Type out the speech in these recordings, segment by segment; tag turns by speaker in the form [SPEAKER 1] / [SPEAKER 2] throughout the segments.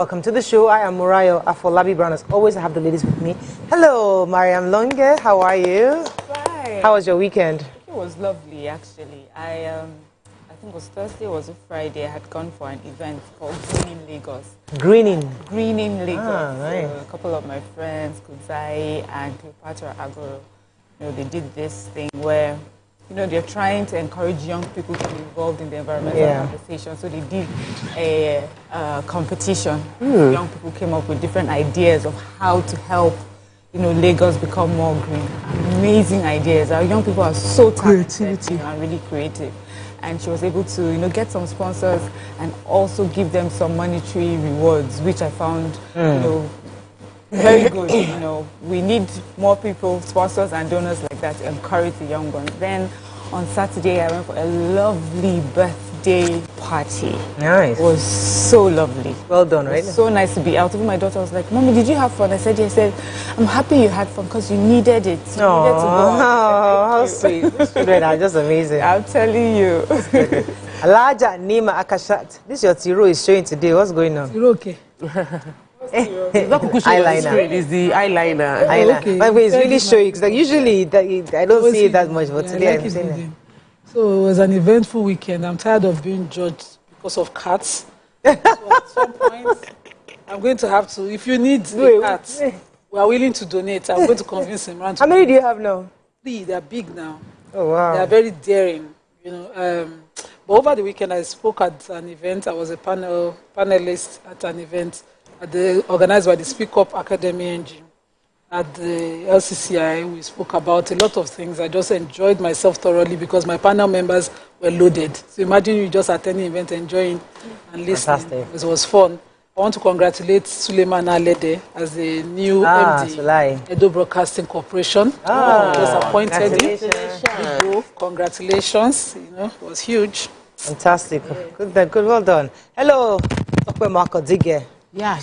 [SPEAKER 1] Welcome to the show. I am Murayo Afolabi Brown. As always, I have the ladies with me. Hello, Mariam Longe. How are you?
[SPEAKER 2] Hi.
[SPEAKER 1] How was your weekend?
[SPEAKER 2] It was lovely, actually. I think it was Thursday, or was it Friday? I had gone for an event called Greening Lagos. Greening Lagos.
[SPEAKER 1] Ah, nice.
[SPEAKER 2] So a couple of my friends, Kuzai and Cleopatra Agoro, they did this thing where, they're trying to encourage young people to be involved in the environmental conversation. So they did a competition. Young people came up with different ideas of how to help, Lagos become more green. Amazing ideas. Our young people are so talented and really creative. And she was able to, get some sponsors and also give them some monetary rewards, which I found, very good. We need more people, sponsors and donors like that to encourage the young ones. Then on Saturday, I went for a lovely birthday party.
[SPEAKER 1] Nice.
[SPEAKER 2] It was so lovely.
[SPEAKER 1] Well done, right?
[SPEAKER 2] It was so nice to be out. Even my daughter was like, "Mommy, did you have fun?" I said, "Yes." I said, "I'm happy you had fun because you needed it. You needed to go out."
[SPEAKER 1] How sweet. Children are just amazing.
[SPEAKER 2] I'm telling you.
[SPEAKER 1] Alaja Nima Akashat. This is your Tiro is showing today. What's going on?
[SPEAKER 3] You're okay.
[SPEAKER 1] Eyeliner.
[SPEAKER 4] It's the eyeliner.
[SPEAKER 1] Okay. But it's really showing. Because like usually I don't see it that much, but today I'm seeing it.
[SPEAKER 3] So it was an eventful weekend. I'm tired of being judged because of cats. So at some point, I'm going to have to, if you need a cat, we are willing to donate. I'm going to convince him.
[SPEAKER 1] How many do you have now?
[SPEAKER 3] 3. They're big now.
[SPEAKER 1] Oh, wow.
[SPEAKER 3] They are very daring. But over the weekend, I spoke at an event. I was a panelist at an event organized by the Speak Up Academy Engine. At the LCCI, we spoke about a lot of things. I just enjoyed myself thoroughly because my panel members were loaded. So imagine you just attending an event, enjoying and listening.
[SPEAKER 1] Fantastic.
[SPEAKER 3] It was fun. I want to congratulate Suleiman Alede as the new MD, Edo Broadcasting Corporation. Just appointed him. Congratulations. It was huge.
[SPEAKER 1] Fantastic. Good, well done. Hello, Dr. Marco Dige.
[SPEAKER 4] Yeah.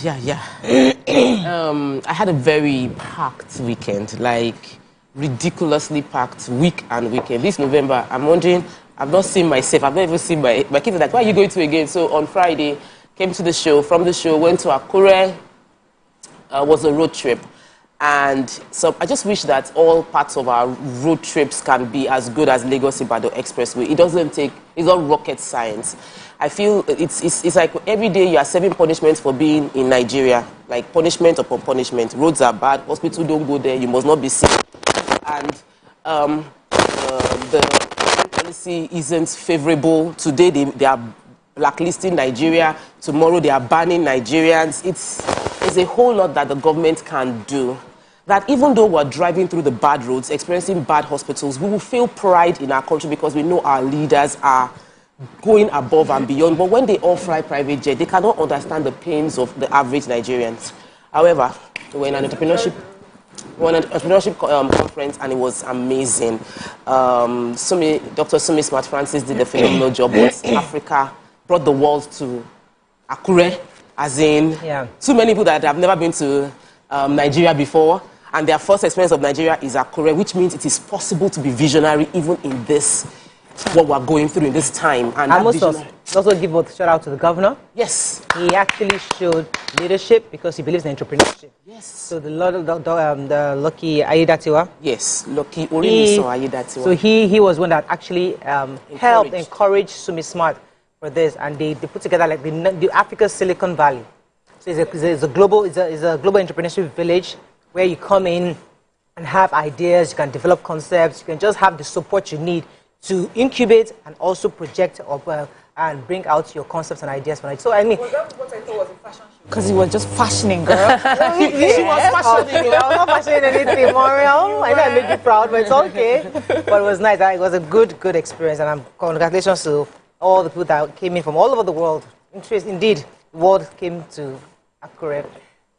[SPEAKER 4] I had a very packed weekend, like ridiculously packed week and weekend. This November, I'm wondering, I've not seen myself, I've not even seen my kids are like, where are you going to again? So on Friday, came to the show, from the show, went to Akure, was a road trip. And so I just wish that all parts of our road trips can be as good as Lagos-Ibadan Expressway. It's not rocket science. I feel it's like every day you are serving punishment for being in Nigeria, like punishment upon punishment. Roads are bad, hospital don't go there, you must not be sick. And the policy isn't favorable. Today they are blacklisting Nigeria, tomorrow they are banning Nigerians. It's a whole lot that the government can do. That even though we're driving through the bad roads, experiencing bad hospitals, we will feel pride in our country because we know our leaders are going above and beyond. But when they all fly private jet, they cannot understand the pains of the average Nigerians. However, we're in an entrepreneurship conference, and it was amazing. Dr. Sumi Smart Francis did a phenomenal job. Africa brought the world to Akure, as in too many people that have never been to Nigeria before, and their first experience of Nigeria is Akure, which means it is possible to be visionary even in this, what we're going through in this time. And
[SPEAKER 1] I must also give a shout out to the governor.
[SPEAKER 4] Yes.
[SPEAKER 1] He actually showed leadership because he believes in entrepreneurship.
[SPEAKER 4] Yes.
[SPEAKER 1] So the Lucky Aiyedatiwa.
[SPEAKER 4] Yes, Lucky Orimiso Aiyedatiwa. So
[SPEAKER 1] he was one that actually helped encourage Sumi Smart for this, and they put together like the Africa Silicon Valley. So it's a global entrepreneurship village where you come in and have ideas, you can develop concepts, you can just have the support you need to incubate and also project and bring out your concepts and ideas for it. So I mean,
[SPEAKER 2] well, that's what I thought was a fashion show. Because he was just fashioning, girl.
[SPEAKER 1] She was fashioning. I was not fashioning anything, Mariam. I know I made you proud, but it's okay. But it was nice. It was a good experience, and congratulations to all the people that came in from all over the world. Indeed, the world came to Akure.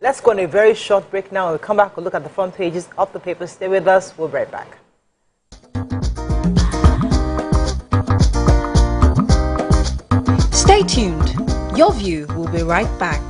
[SPEAKER 1] Let's go on a very short break now. We'll come back, we'll look at the front pages of the paper. Stay with us. We'll be right back.
[SPEAKER 5] Stay tuned. Your View will be right back.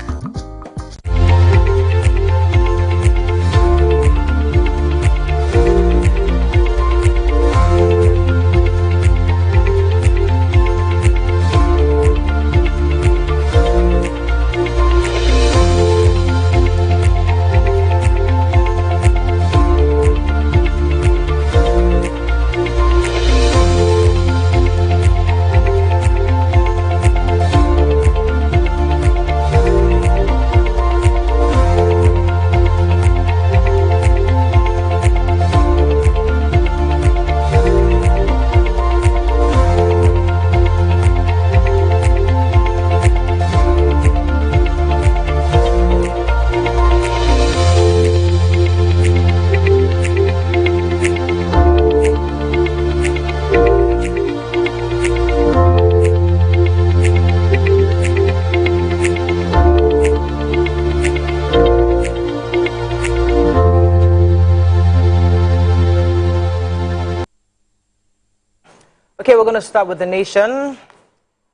[SPEAKER 1] going to start with the nation.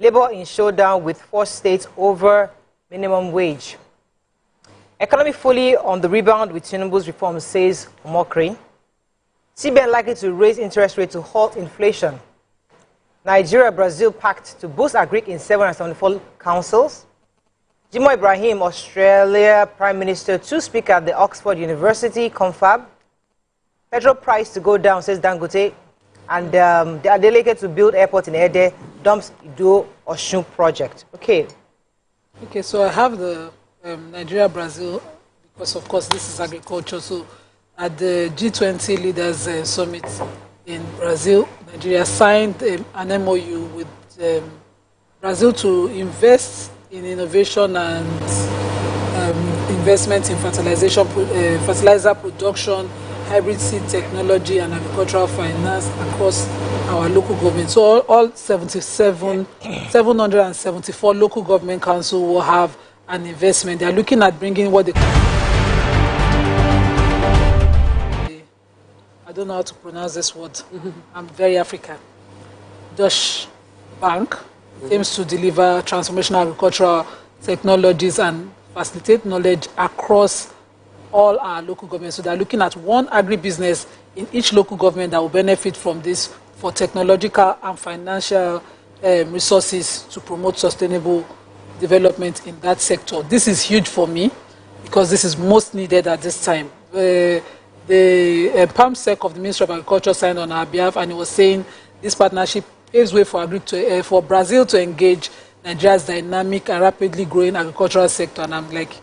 [SPEAKER 1] Labour in showdown with 4 states over minimum wage. Economy fully on the rebound with Tinubu's reform, says Omokri. CBN likely to raise interest rate to halt inflation. Nigeria, Brazil pact to boost agric in 774 councils. Jimo Ibrahim, Australia Prime Minister, to speak at the Oxford University confab. Petrol price to go down, says Dangote. And they are delegated to build airport in Ede, dumps Ido Oshun project. Okay,
[SPEAKER 3] so I have the Nigeria, Brazil, because of course this is agriculture. So at the G20 Leaders Summit in Brazil, Nigeria signed an MOU with Brazil to invest in innovation and investment in fertilizer production, hybrid seed technology and agricultural finance across our local government. So all 774 local government councils will have an investment. They are looking at bringing what they call, I don't know how to pronounce this word. I'm very African. Dutch Bank aims to deliver transformational agricultural technologies and facilitate knowledge across all our local governments. So they're looking at one agribusiness in each local government that will benefit from this for technological and financial resources to promote sustainable development in that sector. This is huge for me because this is most needed at this time. The PAMSEC of the Ministry of Agriculture signed on our behalf, and it was saying this partnership paves way for Brazil to engage Nigeria's dynamic and rapidly growing agricultural sector. And I'm like,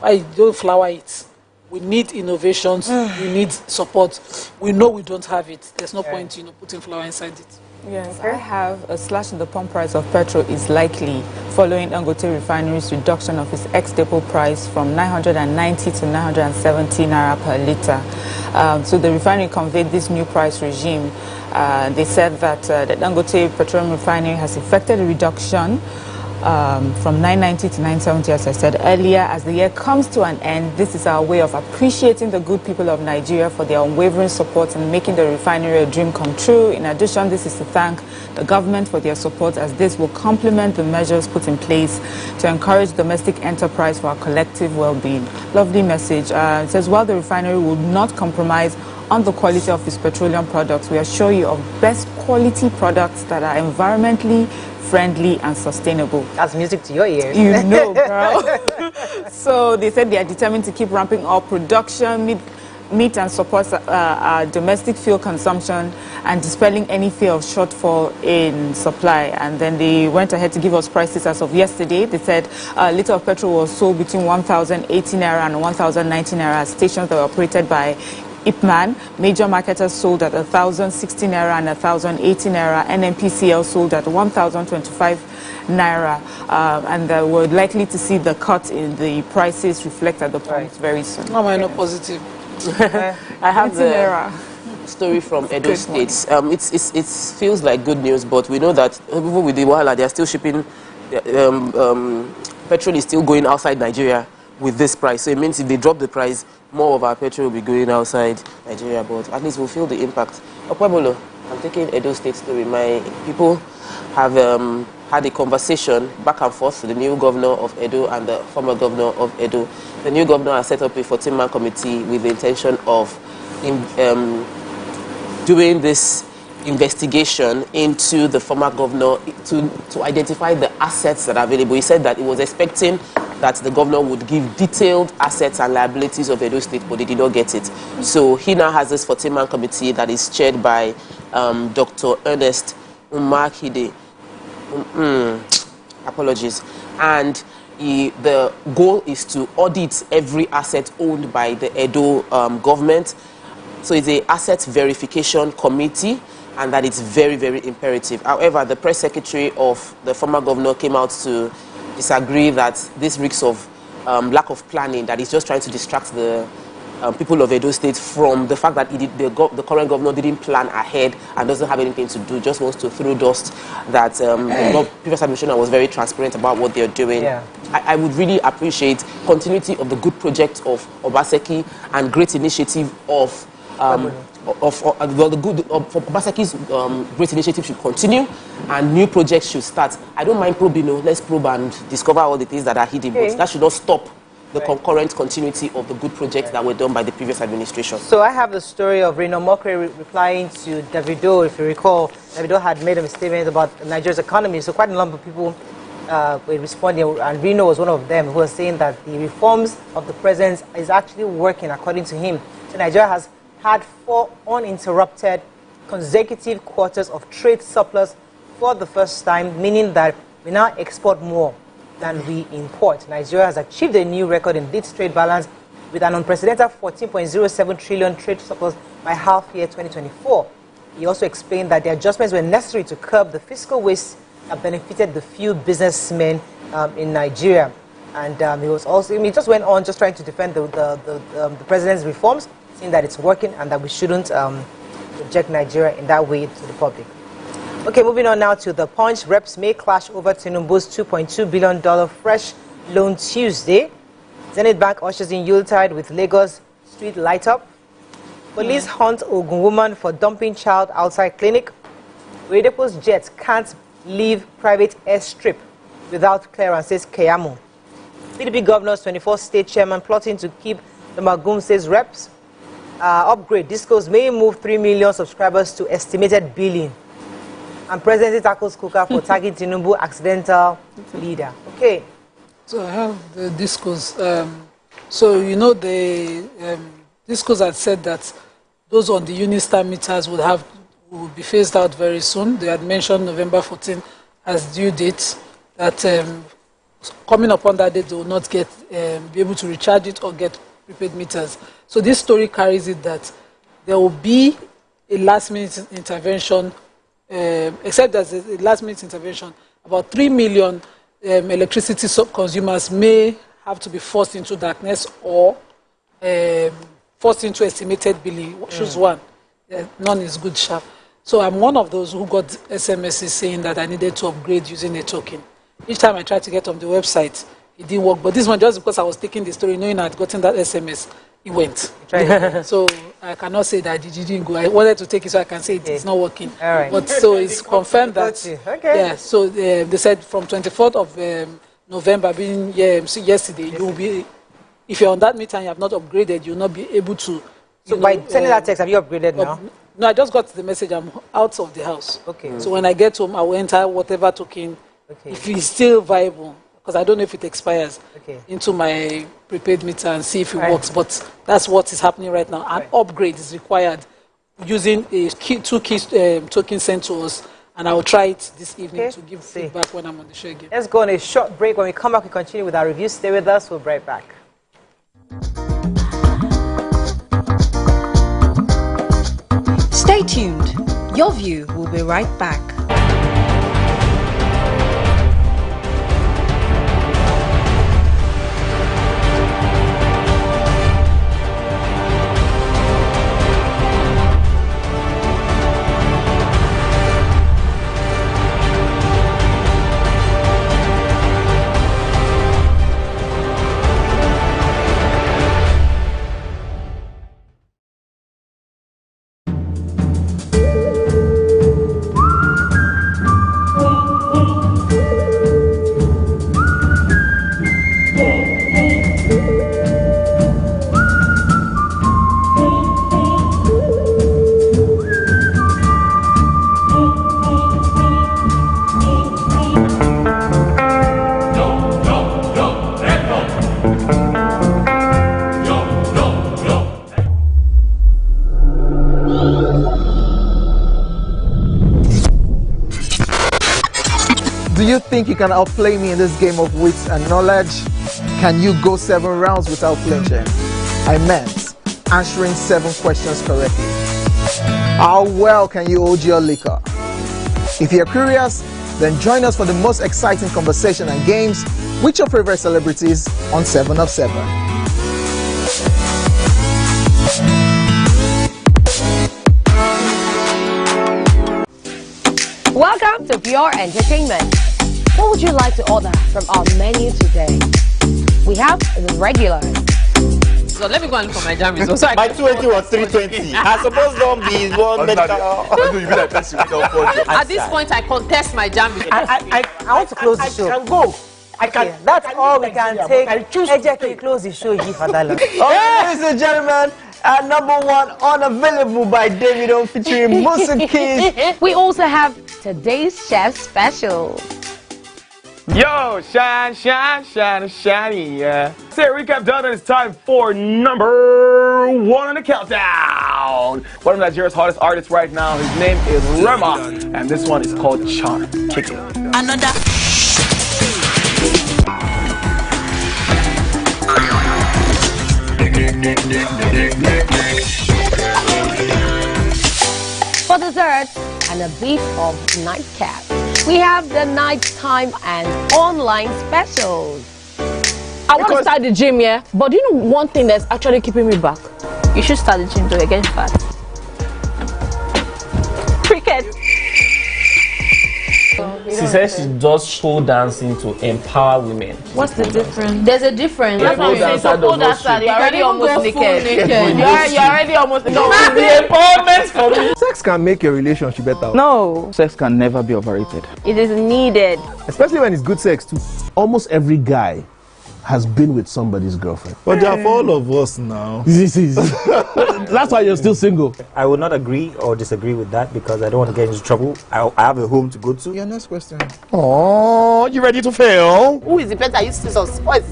[SPEAKER 3] why don't flower it? We need innovations. We need support. We know we don't have it. There's no point, putting flour inside it.
[SPEAKER 2] Yes, I have a slash in the pump price of petrol is likely following Dangote Refinery's reduction of its ex-depot price from 990 to 970 naira per litre. So the refinery conveyed this new price regime. They said that the Dangote Petroleum Refinery has effected a reduction from 990 to 970, as I said earlier. As the year comes to an end, this is our way of appreciating the good people of Nigeria for their unwavering support in making the refinery a dream come true. In addition, this is to thank the government for their support, as this will complement the measures put in place to encourage domestic enterprise for our collective well-being. Lovely message. It says, while the refinery will not compromise on the quality of its petroleum products, we assure you of best quality products that are environmentally friendly and sustainable.
[SPEAKER 1] That's music to your ears.
[SPEAKER 2] You know, girl. So they said they are determined to keep ramping up production, meet and support our domestic fuel consumption and dispelling any fear of shortfall in supply. And then they went ahead to give us prices as of yesterday. They said a litre of petrol was sold between 1,080 naira and 1,090 naira at stations that were operated by Ipman. Major marketers sold at 1,060 naira and 1,080 naira. NNPCL sold at 1,025 naira. And we're likely to see the cut in the prices reflect at the pumps very soon.
[SPEAKER 3] No, I'm not positive.
[SPEAKER 4] I have the story from Edo State. It feels like good news, but we know that even with the Wahala, they are still shipping. Petrol is still going outside Nigeria with this price. So it means if they drop the price, more of our petrol will be going outside Nigeria, but at least we'll feel the impact. Okwebolo, I'm taking Edo State story. My people have had a conversation back and forth with the new governor of Edo and the former governor of Edo. The new governor has set up a 14-man committee with the intention of doing this investigation into the former governor to identify the assets that are available. He said that he was expecting that the governor would give detailed assets and liabilities of Edo State, but they did not get it. So he now has this 14-man committee that is chaired by Dr. Ernest Umakide. Apologies. And the goal is to audit every asset owned by the Edo government. So it's an asset verification committee, and that is very, very imperative. However, the press secretary of the former governor came out to disagree that this reeks of lack of planning, that he's just trying to distract the people of Edo State from the fact that the current governor didn't plan ahead and doesn't have anything to do, just wants to throw dust that the previous administration was very transparent about what they're doing. Yeah. I would really appreciate continuity of the good project of Obaseki and great initiative of for Obaseki's great initiative should continue and new projects should start. I don't mind probing, let's probe and discover all the things that are hidden, but that should not stop the concurrent continuity of the good projects that were done by the previous administration.
[SPEAKER 1] So I have the story of Reno Mokre replying to Davido. If you recall, Davido had made a statement about Nigeria's economy, so quite a number of people were responding, and Reno was one of them, who was saying that the reforms of the president is actually working according to him. So Nigeria has had 4 uninterrupted consecutive quarters of trade surplus for the first time, meaning that we now export more than we import. Nigeria has achieved a new record in its trade balance with an unprecedented 14.07 trillion trade surplus by half year 2024. He also explained that the adjustments were necessary to curb the fiscal waste that benefited the few businessmen in Nigeria. And he was also, he just went on just trying to defend the president's reforms, saying that it's working and that we shouldn't reject Nigeria in that way to the public. Okay, moving on now to the Punch. Reps may clash over Tinubu's $2.2 billion fresh loan Tuesday. Zenith Bank ushers in Yuletide with Lagos street light up. Police hunt Ogun woman for dumping child outside clinic. Oyedepo's jet can't leave private airstrip without clearance, says Keyamo. PDP governor's 24th state chairman plotting to keep the Magum, says reps. Upgrade. Discos may move 3 million subscribers to estimated billion. And presidency tackles Kuka for tagging Tinubu accidental leader. Okay.
[SPEAKER 3] So I have the Discos. So you know the Discos had said that those on the Unistar meters will be phased out very soon. They had mentioned November 14 as due date. That coming upon that date, they will not get be able to recharge it or get prepaid meters. So this story carries it that there will be a last-minute intervention. Except there's a last-minute intervention, about 3 million electricity consumers may have to be forced into darkness or forced into estimated billing. Choose one. None is good, sharp. So I'm one of those who got SMSs saying that I needed to upgrade using a token. Each time I tried to get on the website, it didn't work. But this one, just because I was taking the story, knowing I had gotten that SMS, it went. So I cannot say that it didn't go. I wanted to take it so I can say it's not working.
[SPEAKER 1] All right.
[SPEAKER 3] But so it's confirmed that.
[SPEAKER 1] Okay.
[SPEAKER 3] Yeah. So they said from 24th of November, being yesterday, you will be. If you're on that meter and you have not upgraded, you'll not be able to.
[SPEAKER 1] So by sending that text, have you upgraded now?
[SPEAKER 3] No, I just got the message. I'm out of the house.
[SPEAKER 1] Okay.
[SPEAKER 3] So when I get home, I will enter whatever token.
[SPEAKER 1] Okay.
[SPEAKER 3] If it's still viable, because I don't know if it expires,
[SPEAKER 1] okay,
[SPEAKER 3] into my prepaid meter and see if it works. But that's what is happening right now. An upgrade is required using a two key token sent to us, and I will try it this evening to give feedback when I'm on the show again.
[SPEAKER 1] Let's go on a short break. When we come back, we continue with our review. Stay with us. We'll be right back.
[SPEAKER 5] Stay tuned. Your View will be right back.
[SPEAKER 6] Do you think you can outplay me in this game of wits and knowledge? Can you go 7 rounds without flinching? I meant answering 7 questions correctly. How well can you hold your liquor? If you're curious, then join us for the most exciting conversation and games with your favorite celebrities on 7 of 7.
[SPEAKER 7] Welcome to Pure Entertainment. What would you like to order from our menu today? We have the regular,
[SPEAKER 8] result. Let me go and look for my jam result. So
[SPEAKER 9] my 280 was 320. I suppose don't be one medical.
[SPEAKER 8] At this point, I contest my jam result.
[SPEAKER 1] I want to close the show.
[SPEAKER 9] I can go. I can.
[SPEAKER 1] Yeah, that's all we can take.
[SPEAKER 9] I choose
[SPEAKER 1] Ejeki, close the show.
[SPEAKER 6] Okay, ladies and gentlemen, number one, Unavailable by Davido featuring Musa Keys.
[SPEAKER 7] We also have today's chef special.
[SPEAKER 10] Yo, shine, shine, shine, shiny, yeah. Say recap done, and it's time for number one on the countdown. One of Nigeria's hottest artists right now, his name is Rema, and this one is called Charm. Kick it.
[SPEAKER 11] Another.
[SPEAKER 7] For dessert and a bit of nightcap, we have the nighttime and online specials.
[SPEAKER 12] I want to start the gym, yeah? But do you know one thing that's actually keeping me back?
[SPEAKER 11] You should start the gym though, you're getting fat.
[SPEAKER 12] Cricket.
[SPEAKER 13] She says she does pole dancing to empower women.
[SPEAKER 11] What's the difference?
[SPEAKER 12] There's a difference.
[SPEAKER 11] That's what I'm saying. So pole dancer, you're already almost naked.
[SPEAKER 12] You're already almost naked.
[SPEAKER 13] The empowerment for me.
[SPEAKER 6] Sex can make your relationship better.
[SPEAKER 11] No,
[SPEAKER 14] Sex can never be overrated.
[SPEAKER 11] it is needed.
[SPEAKER 6] Especially when it's good sex too.
[SPEAKER 14] Almost every guy has been with somebody's girlfriend.
[SPEAKER 9] But they are for all of us now.
[SPEAKER 14] That's why you're still single.
[SPEAKER 9] I would not agree or disagree with that because I don't want to get into trouble. I have a home to go to.
[SPEAKER 6] Your next question.
[SPEAKER 10] Oh, you ready to fail?
[SPEAKER 8] Who is the person that used to suspect?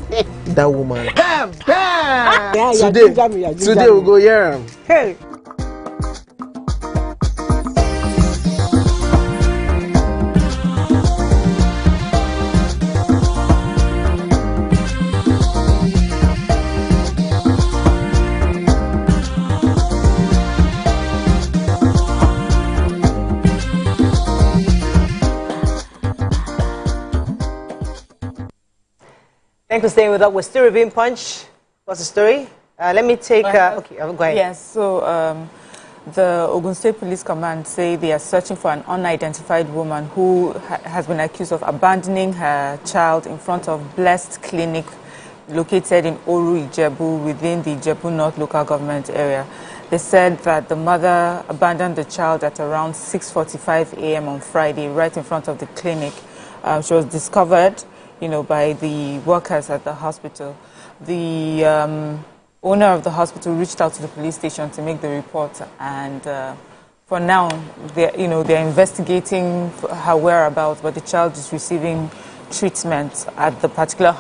[SPEAKER 6] That woman.
[SPEAKER 1] Bam, bam.
[SPEAKER 6] Yeah, today we'll go here.
[SPEAKER 1] Hey. Thanks for staying with us. We're still reviewing Punch. What's the story? Let me take... okay, go ahead.
[SPEAKER 2] Yes, so the Ogun State Police Command say they are searching for an unidentified woman who has been accused of abandoning her child in front of Blessed Clinic located in Oru, Ijebu, within the Ijebu North local government area. They said that the mother abandoned the child at around 6:45 a.m. on Friday, right in front of the clinic. She was discovered, by the workers at the hospital. The owner of the hospital reached out to the police station to make the report, and for now, they're investigating her whereabouts, but the child is receiving treatment at the particular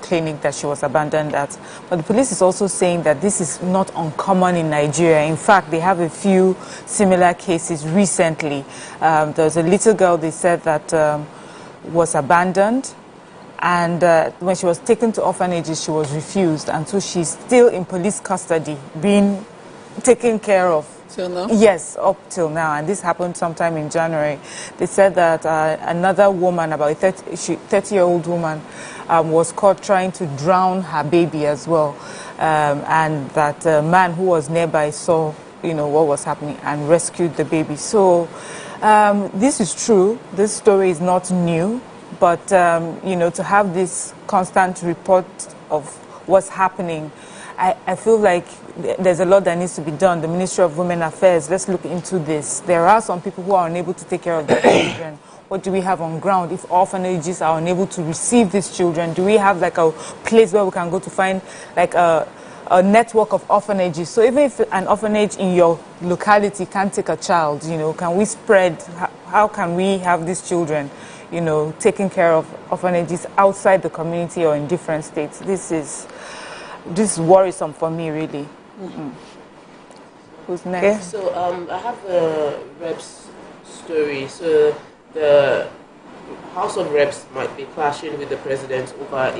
[SPEAKER 2] clinic that she was abandoned at. But the police is also saying that this is not uncommon in Nigeria. In fact, they have a few similar cases recently. There's a little girl, they said, that was abandoned, and when she was taken to orphanages, she was refused, and so she's still in police custody, being taken care of.
[SPEAKER 3] Till now?
[SPEAKER 2] Yes, up till now, and this happened sometime in January. They said that another woman, about a 30-year-old woman, was caught trying to drown her baby as well, and that a man who was nearby saw, what was happening and rescued the baby. So this is true. This story is not new, but to have this constant report of what's happening, I feel like there's a lot that needs to be done. The Ministry of Women Affairs, let's look into this. There are some people who are unable to take care of their children. What do we have on ground? If orphanages are unable to receive these children, do we have like a place where we can go to find like a network of orphanages? So even if an orphanage in your locality can't take a child, can we spread, how can we have these children, taken care of orphanages outside the community or in different states? This is worrisome for me, really. Who's next?
[SPEAKER 4] Okay. So I have a Reps story. So the House of Reps might be clashing with the president over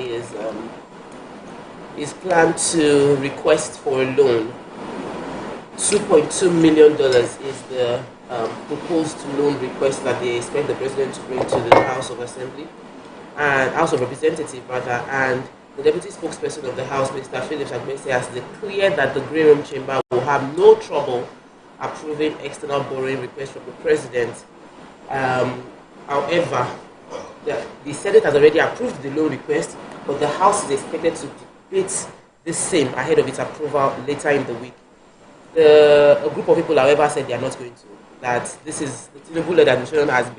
[SPEAKER 4] his plan to request for a loan. $2.2 million is the proposed loan request that they expect the president to bring to the House of Assembly and House of Representatives rather. And the deputy spokesperson of the House, Mr. Phillips Admese, has declared that the Green Room Chamber will have no trouble approving external borrowing requests from the president. However, the Senate has already approved the loan request, but the House is expected to debate this same ahead of its approval later in the week. A group of people, however, said they are not going to. That this is the Tinubu-led administration hasn't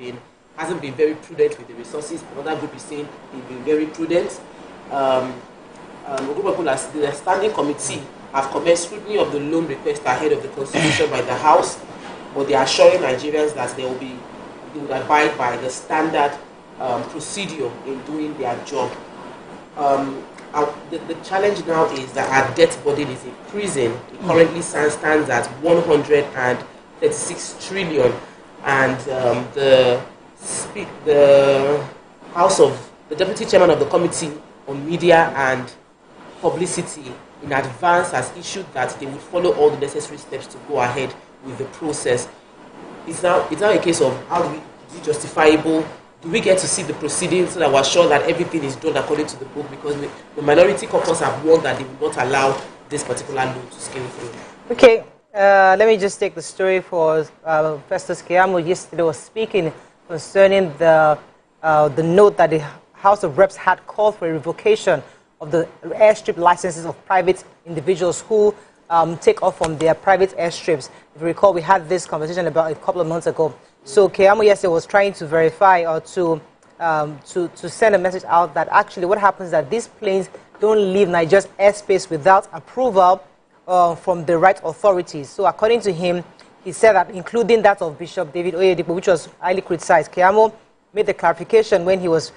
[SPEAKER 4] been very prudent with the resources. Another group is saying they've been very prudent. A group of people, as the standing committee, have commenced scrutiny of the loan request ahead of the constitution by the House, but they are assuring Nigerians that they would abide by the standard procedure in doing their job. The challenge now is that our debt burden is increasing. It currently stands at 136 trillion, and the deputy chairman of the committee on media and publicity in advance has issued that they would follow all the necessary steps to go ahead with the process. It's now a case of is it justifiable? Do we get to see the proceedings so that we're sure that everything is done according to the book? Because the minority caucus have warned that they will not allow this particular law to scale through.
[SPEAKER 1] Okay, let me just take the story for Festus Keyamo. Yesterday was speaking concerning the note that the House of Reps had called for a revocation of the airstrip licenses of private individuals who take off from their private airstrips. If you recall, we had this conversation about a couple of months ago. So Keyamo yesterday was trying to verify or to send a message out that actually what happens is that these planes don't leave Nigeria's airspace without approval from the right authorities. So according to him, he said that including that of Bishop David Oyedepo, which was highly criticized. Keyamo made the clarification when he was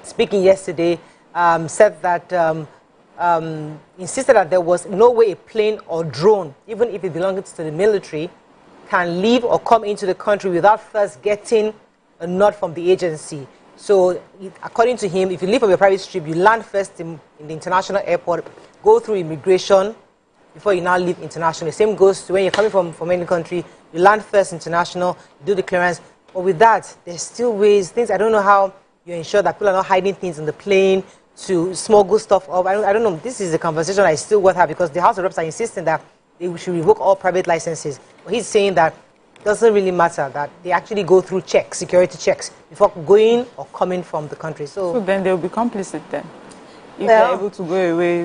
[SPEAKER 1] speaking yesterday, said that insisted that there was no way a plane or drone, even if it belonged to the military, can leave or come into the country without first getting a nod from the agency. So, according to him, if you leave from your private strip, you land first in the international airport, go through immigration before you now leave international. The same goes to when you're coming from any country, you land first international, you do the clearance. But with that, there's still ways, things, I don't know how you ensure that people are not hiding things in the plane to smuggle stuff up. I don't know. This is a conversation I still want to have because the House of Reps are insisting that they should revoke all private licenses. But he's saying that it doesn't really matter, that they actually go through checks, security checks, before going or coming from the country. So
[SPEAKER 2] then they'll be complicit then. If they're able to go away,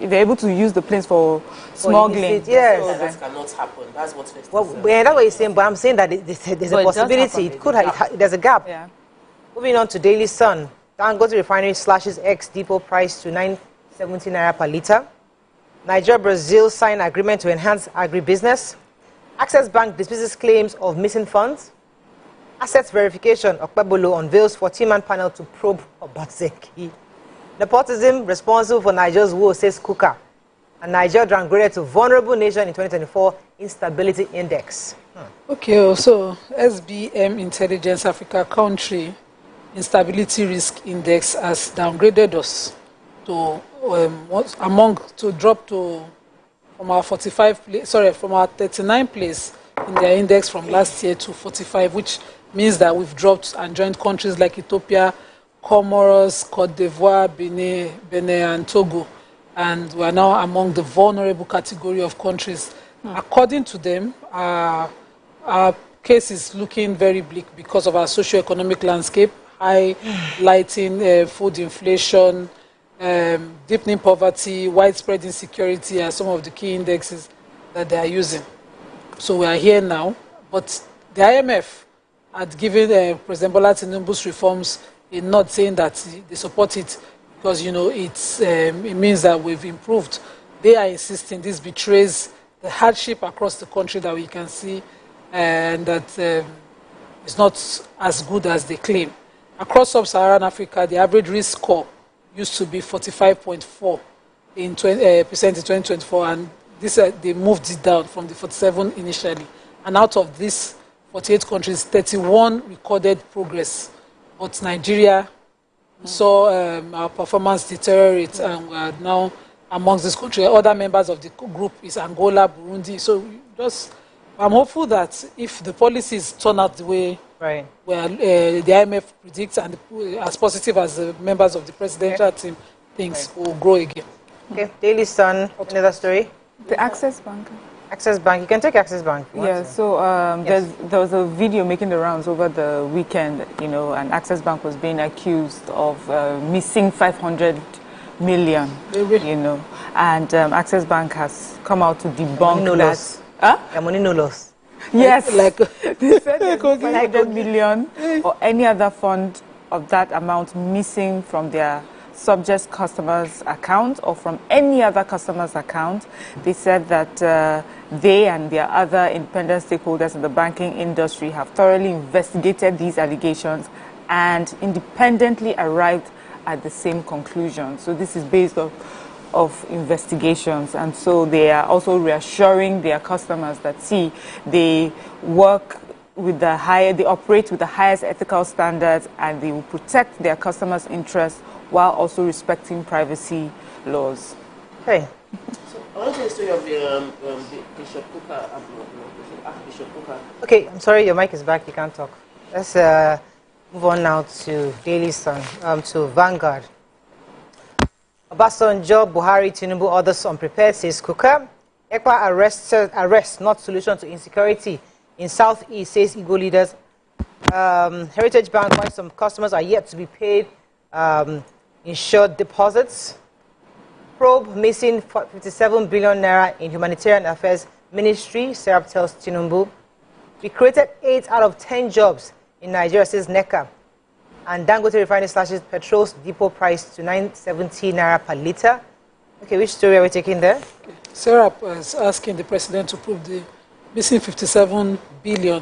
[SPEAKER 2] if they're able to use the planes for smuggling.
[SPEAKER 1] Yes.
[SPEAKER 4] So that cannot happen. That's what Festus
[SPEAKER 1] said. Yeah, that's what he's saying, but I'm saying that there's a possibility. It could there's a gap.
[SPEAKER 2] Yeah.
[SPEAKER 1] Moving on to Daily Sun. Dangote Refinery slashes ex-depot price to 970 naira per litre. Nigeria-Brazil sign agreement to enhance agribusiness. Access Bank dismisses claims of missing funds. Assets verification. Okpebolo unveils 14-man panel to probe Obaseki. Nepotism responsible for Nigeria's woe, says Kuka. And Nigeria downgraded to vulnerable nation in 2024 instability index.
[SPEAKER 3] Okay, so SBM Intelligence Africa country instability risk index has downgraded us to drop to from our 39 place in their index from last year to 45, which means that we've dropped and joined countries like Ethiopia, Comoros, Cote d'Ivoire, Benin, and Togo, and we are now among the vulnerable category of countries. According to them, our case is looking very bleak because of our socio-economic landscape, high lighting, food inflation, deepening poverty, widespread insecurity are some of the key indexes that they are using. So we are here now, but the IMF had given President Bola Tinubu's reforms a nod, saying that they support it because, you know, it means that we've improved. They are insisting this betrays the hardship across the country that we can see, and that it's not as good as they claim. Across sub-Saharan Africa, the average risk score used to be 45.4% in 2024, and this they moved it down from the 47 initially. And out of these 48 countries, 31 recorded progress. But Nigeria saw our performance deteriorate, and we are now amongst this country. Other members of the group is Angola, Burundi. So I'm hopeful that if the policies turn out the way where the IMF predicts, and as positive as the members of the presidential team, things will grow again.
[SPEAKER 1] Okay, Daily Sun, another story.
[SPEAKER 2] The Access Bank.
[SPEAKER 1] Access Bank, you can take Access Bank.
[SPEAKER 2] Yeah, so there was a video making the rounds over the weekend, you know, and Access Bank was being accused of missing 500 million, you know. And Access Bank has come out to debunk that.
[SPEAKER 1] Huh? Money no loss.
[SPEAKER 2] Yes, like they said there's 500 million or any other fund of that amount missing from their subject customers' account or from any other customer's account. They said that they and their other independent stakeholders in the banking industry have thoroughly investigated these allegations and independently arrived at the same conclusion. So this is based off investigations, and so they are also reassuring their customers that, see, they work with they operate with the highest ethical standards, and they will protect their customers' interests while also respecting privacy laws.
[SPEAKER 1] Okay.
[SPEAKER 4] So I want to tell the story of Bishop Kuka. Bishop Kuka.
[SPEAKER 1] Okay, I'm sorry, your mic is back. You can't talk. Let's move on now to Daily Sun, to Vanguard. Obasanjo, Buhari, Tinubu, others unprepared, says Kuka. ECWA arrest, not solution to insecurity in Southeast, says Igbo leaders. Heritage Bank, why some customers are yet to be paid insured deposits. Probe, missing 57 billion naira in humanitarian affairs ministry, Serap tells Tinubu. We created 8 out of 10 jobs in Nigeria, says NECA. And Dangote refinery slashes petrol's depot price to 970 naira per litre. Okay, which story are we taking there?
[SPEAKER 3] Serap is asking the president to prove the missing 57 billion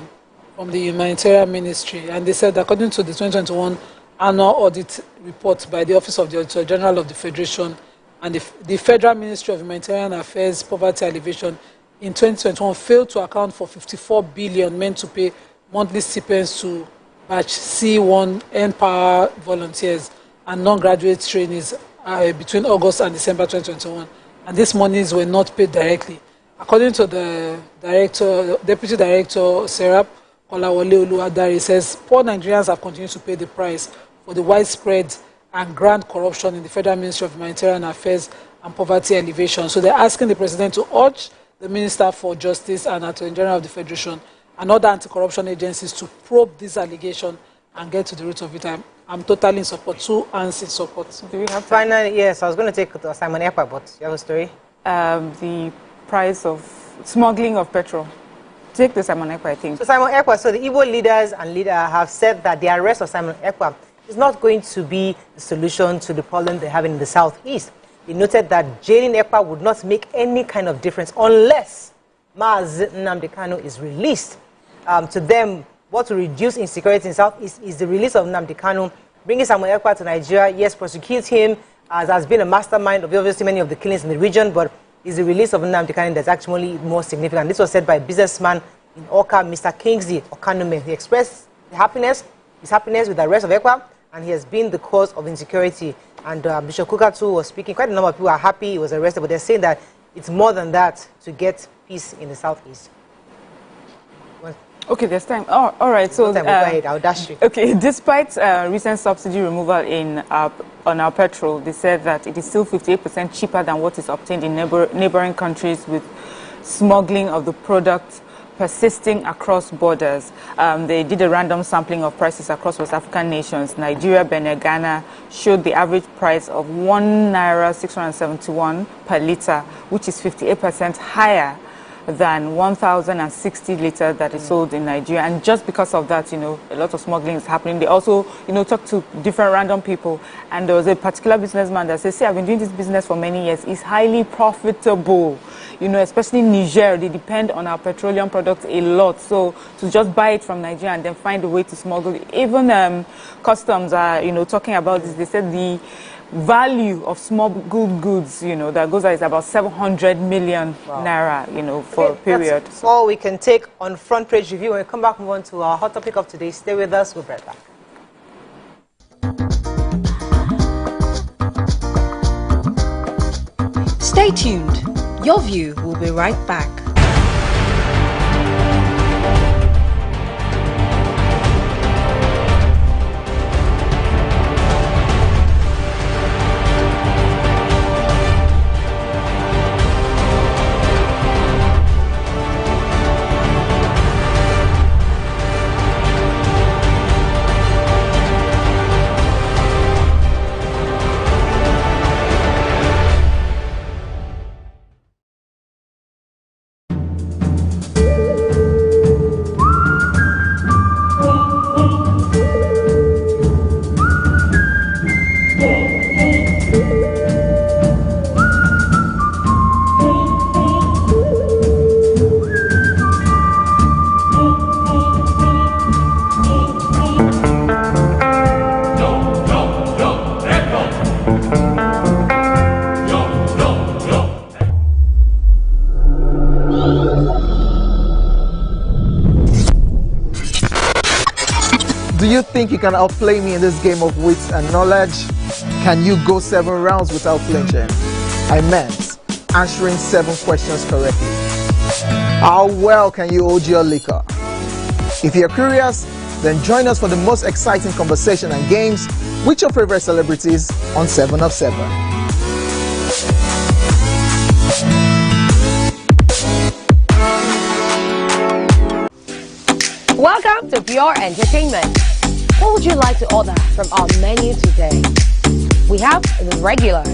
[SPEAKER 3] from the humanitarian ministry. And they said, according to the 2021 annual audit report by the Office of the Auditor General of the Federation and the Federal Ministry of Humanitarian Affairs Poverty Alleviation in 2021 failed to account for 54 billion meant to pay monthly stipends to Batch C1 N-Power volunteers and non-graduate trainees between August and December 2021. And these monies were not paid directly. According to the Deputy Director, Serap Kolawole Oluwadari, says poor Nigerians have continued to pay the price for the widespread and grand corruption in the Federal Ministry of Humanitarian Affairs and Poverty Alleviation. So they're asking the President to urge the Minister for Justice and Attorney General of the Federation and other anti-corruption agencies to probe this allegation and get to the root of it. I'm totally in support. 2 hands in support.
[SPEAKER 1] Do we have finally? Yes, I was going to take Simon Ekpa, but you have a story?
[SPEAKER 2] The price of smuggling of petrol. Take the Simon Ekpa, I think.
[SPEAKER 1] So Simon Ekpa, so the Igbo leaders and have said that the arrest of Simon Ekpa is not going to be the solution to the problem they have in the Southeast. They noted that jailing Ekpa would not make any kind of difference unless Maaz Nnamdi Kanu is released. To them, what will reduce insecurity in Southeast is the release of Nnamdi Kanu, bringing Samuel Ekpa to Nigeria. Yes, prosecute him, as has been a mastermind of obviously many of the killings in the region, but it's the release of Nnamdi Kanu that's actually more significant. This was said by a businessman in Oka, Mr. Kingsley Okanume. He expressed his happiness with the arrest of Ekpa, and he has been the cause of insecurity. And Bishop Kuka too was speaking. Quite a number of people are happy he was arrested, but they're saying that it's more than that to get peace in the Southeast.
[SPEAKER 2] Okay, there's time. Oh, all right. So,
[SPEAKER 1] go ahead. I'll dash you.
[SPEAKER 2] Okay, despite recent subsidy removal on our petrol, they said that it is still 58% cheaper than what is obtained in neighboring countries, with smuggling of the product persisting across borders. They did a random sampling of prices across West African nations. Nigeria, Benin, Ghana showed the average price of $1.671 per litre, which is 58% higher than 1,060 litres that is sold in Nigeria. And just because of that, a lot of smuggling is happening. They also, talk to different random people. And there was a particular businessman that says, see, I've been doing this business for many years. It's highly profitable. Especially in Niger, they depend on our petroleum products a lot. So to just buy it from Nigeria and then find a way to smuggle it. Even customs are, talking about this. They said the value of smuggled goods, that goes out is about 700 million naira, for a period.
[SPEAKER 1] That's all we can take on Front Page Review. When we come back, move on to our hot topic of today. Stay with us. We'll be right back.
[SPEAKER 5] Stay tuned. Your View will be right back.
[SPEAKER 6] you think you can outplay me in this game of wits and knowledge? Can you go 7 rounds without flinching? I meant answering 7 questions correctly. How well can you hold your liquor? If you're curious, then join us for the most exciting conversation and games with your favorite celebrities on 7 of 7.
[SPEAKER 7] Welcome to Pure Entertainment. What would you like to order from our menu today? We have the regulars.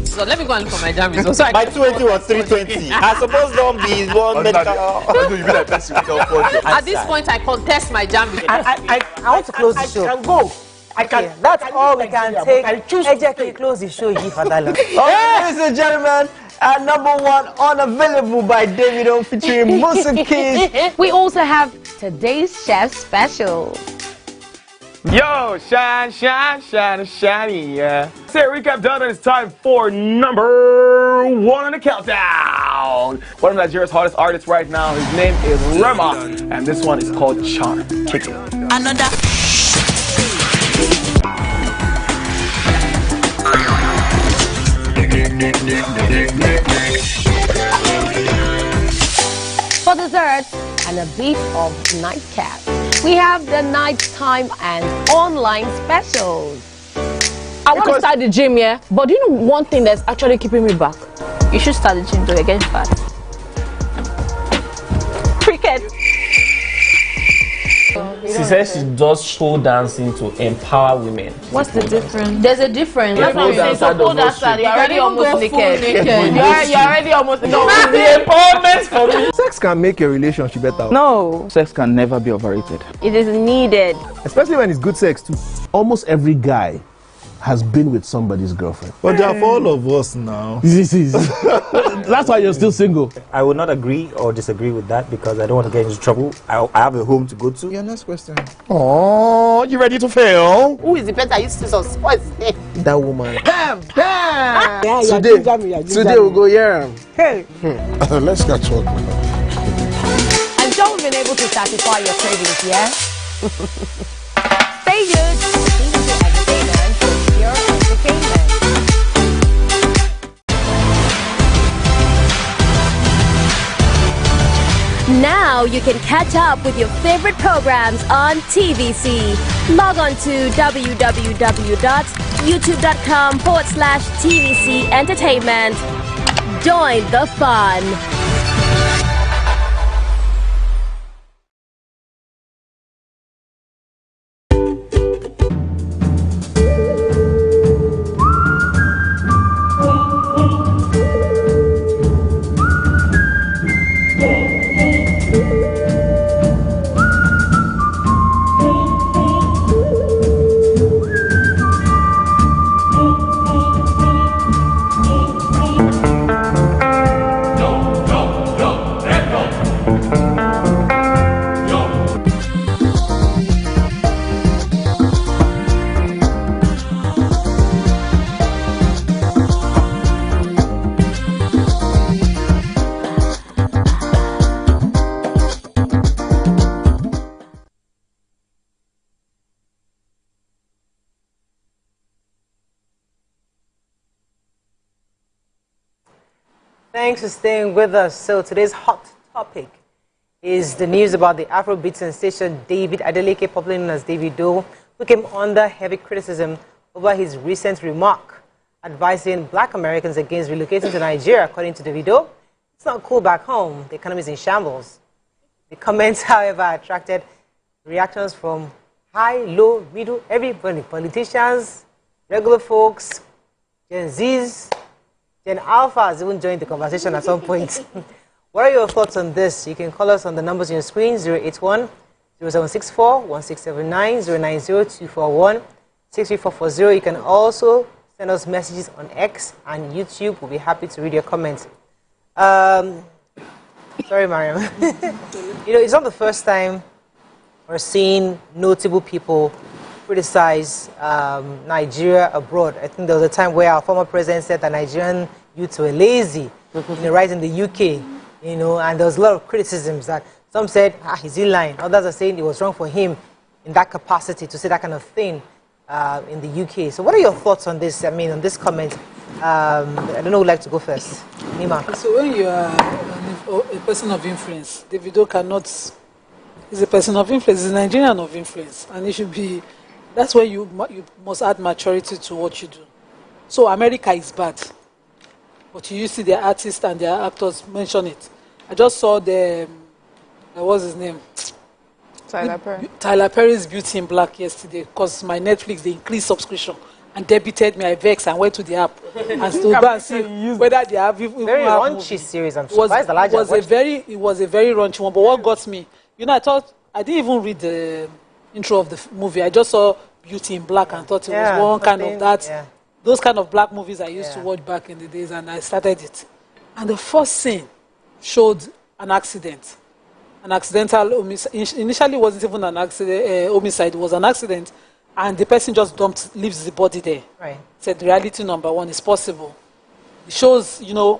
[SPEAKER 8] So let me go and look for my jam results.
[SPEAKER 9] My 20 was 320. I suppose don't be one medical.
[SPEAKER 8] At this point, I contest my jam results.
[SPEAKER 1] I want to close the show.
[SPEAKER 9] I can go.
[SPEAKER 1] Okay, that's all we can take. Can close the show, Fadala.
[SPEAKER 6] Ladies and gentlemen, number 1 unavailable by Davido featuring Musa Keys.
[SPEAKER 7] We also have today's chef special.
[SPEAKER 10] Yo, shine, shine, shine, shiny, yeah. Say recap done, and it's time for number 1 on the countdown. One of Nigeria's hottest artists right now, his name is Rema, and this one is called Charm. Kick it.
[SPEAKER 8] Another.
[SPEAKER 7] For dessert and a bit of nightcap, we have the nighttime and online specials.
[SPEAKER 12] I want to start the gym, yeah? But do you know one thing that's actually keeping me back?
[SPEAKER 11] You should start the gym to get fat.
[SPEAKER 7] Cricket.
[SPEAKER 13] She says she does show dancing to empower women.
[SPEAKER 11] What's the difference?
[SPEAKER 8] There's a difference.
[SPEAKER 11] That's what I'm saying. So pole dancer, you're already almost naked. You're already almost naked.
[SPEAKER 13] No, it's the empowerment for me.
[SPEAKER 6] Sex can make your relationship better.
[SPEAKER 11] No.
[SPEAKER 14] Sex can never be overrated.
[SPEAKER 11] It is needed.
[SPEAKER 6] Especially when it's good sex too.
[SPEAKER 14] Almost every guy has been with somebody's girlfriend.
[SPEAKER 15] But they are for all of us now.
[SPEAKER 14] That's why you're still single.
[SPEAKER 9] I would not agree or disagree with that because I don't want to get into trouble. I have a home to go to.
[SPEAKER 6] Your next question.
[SPEAKER 15] Oh, you ready to fail?
[SPEAKER 8] Who is the better? You still what's his name?
[SPEAKER 6] That woman.
[SPEAKER 1] Damn!
[SPEAKER 6] Today we'll go here.
[SPEAKER 1] Hey!
[SPEAKER 15] Let's get to work.
[SPEAKER 7] I'm sure we've been able to satisfy your cravings, yeah? Stay tuned. Entertainment for Pure Entertainment.
[SPEAKER 16] Now you can catch up with your favorite programs on TVC. Log on to www.youtube.com/TVC Entertainment. Join the fun.
[SPEAKER 1] Thanks for staying with us. So today's hot topic is the news about the Afrobeat sensation David Adeleke, popularly known as Davido, who came under heavy criticism over his recent remark advising black Americans against relocating to Nigeria. According to Davido, it's not cool back home. The economy is in shambles. The comments, however, attracted reactions from high, low, middle, everybody, politicians, regular folks, Gen Zs, Gen Alphas even joined the conversation at some point. What are your thoughts on this? You can call us on the numbers on your screen, 081-0764-1679-090-241-63440. You can also send us messages on X and YouTube. We'll be happy to read your comments. Sorry, Mariam. It's not the first time we're seeing notable people criticize Nigeria abroad. I think there was a time where our former president said that Nigerian youths were lazy, right in the UK, and there was a lot of criticisms that some said, he's in line. Others are saying it was wrong for him in that capacity to say that kind of thing in the UK. So what are your thoughts on this? I mean, on this comment? I don't know who would like to go first. Nima.
[SPEAKER 3] So when you are a person of influence, Davido cannot... He's a person of influence. He's a Nigerian of influence. And it should be... That's where you must add maturity to what you do. So America is bad. But you see their artists and their actors mention it. I just saw what's his name? Tyler Perry's Beauty in Black yesterday, because my Netflix, they increased subscription and debited me. I vexed and went to the app and stood back and see whether they have even
[SPEAKER 1] very raunchy series. I'm surprised Elijah
[SPEAKER 3] it was a very raunchy one. But what got me, I thought I didn't even read the intro of the movie. I just saw Beauty in Black and thought it was one kind of that. Yeah. Those kind of black movies I used to watch back in the days, and I started it. And the first scene showed an accident. An accidental homicide. Initially, it wasn't even an accident, homicide. It was an accident, and the person just leaves the body there.
[SPEAKER 1] Right.
[SPEAKER 3] Said reality number one is possible. It shows, the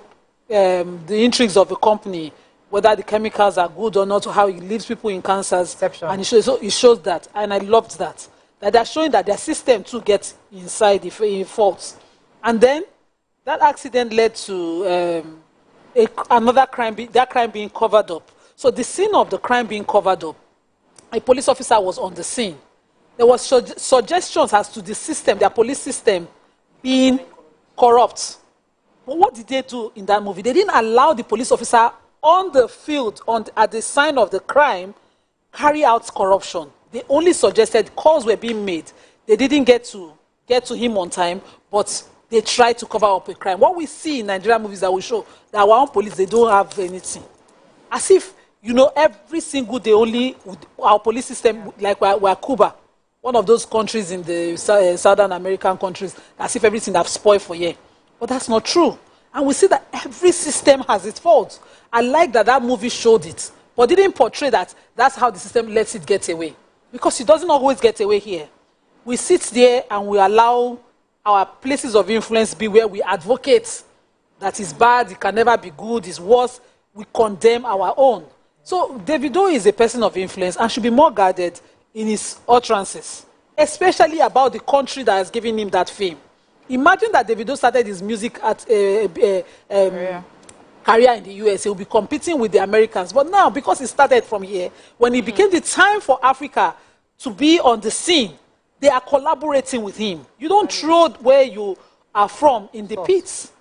[SPEAKER 3] intrigues of the company, whether the chemicals are good or not, or how it leaves people in cancers.
[SPEAKER 1] Exception.
[SPEAKER 3] And it shows that, and I loved that. That they're showing that their system too gets inside the faults. And then that accident led to another crime, that crime being covered up. So the scene of the crime being covered up, a police officer was on the scene. There was suggestions as to the system, their police system, being corrupt. But what did they do in that movie? They didn't allow the police officer on the field, at the scene of the crime, carry out corruption. They only suggested calls were being made. They didn't get to him on time, but they tried to cover up a crime. What we see in Nigerian movies that will show that our own police, they don't have anything. As if, every single day our police system, like we're Cuba, one of those countries in the Southern American countries, as if everything have spoiled for you. But that's not true. And we see that every system has its faults. I like that movie showed it, but didn't portray that that's how the system lets it get away. Because it doesn't always get away here. We sit there and we allow our places of influence be where we advocate that is bad, it can never be good, it's worse. We condemn our own. So Davido is a person of influence and should be more guarded in his utterances, especially about the country that has given him that fame. Imagine that Davido started his music at career in the US, he'll be competing with the Americans. But now, because he started from here, when it became the time for Africa to be on the scene, they are collaborating with him. You don't throw where you are from in the pits.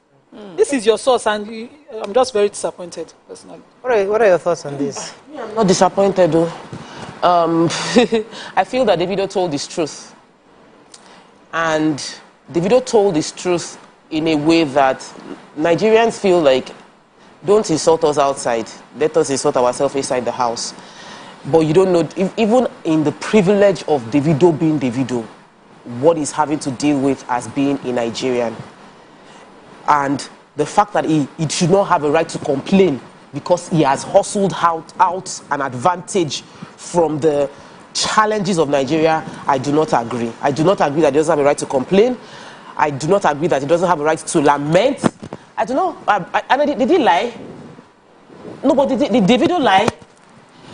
[SPEAKER 3] This is your source, and I'm just very disappointed, personally.
[SPEAKER 1] What are your thoughts on this?
[SPEAKER 4] I'm not disappointed, though. I feel that Davido told his truth. And Davido told his truth in a way that Nigerians feel like, don't insult us outside. Let us insult ourselves inside the house. But you don't know, even in the privilege of Davido being Davido, what he's having to deal with as being a Nigerian. And the fact that he should not have a right to complain because he has hustled out an advantage from the challenges of Nigeria, I do not agree. I do not agree that he doesn't have a right to complain. I do not agree that he doesn't have a right to lament. I don't know. Did he lie? No, but did Davido lie?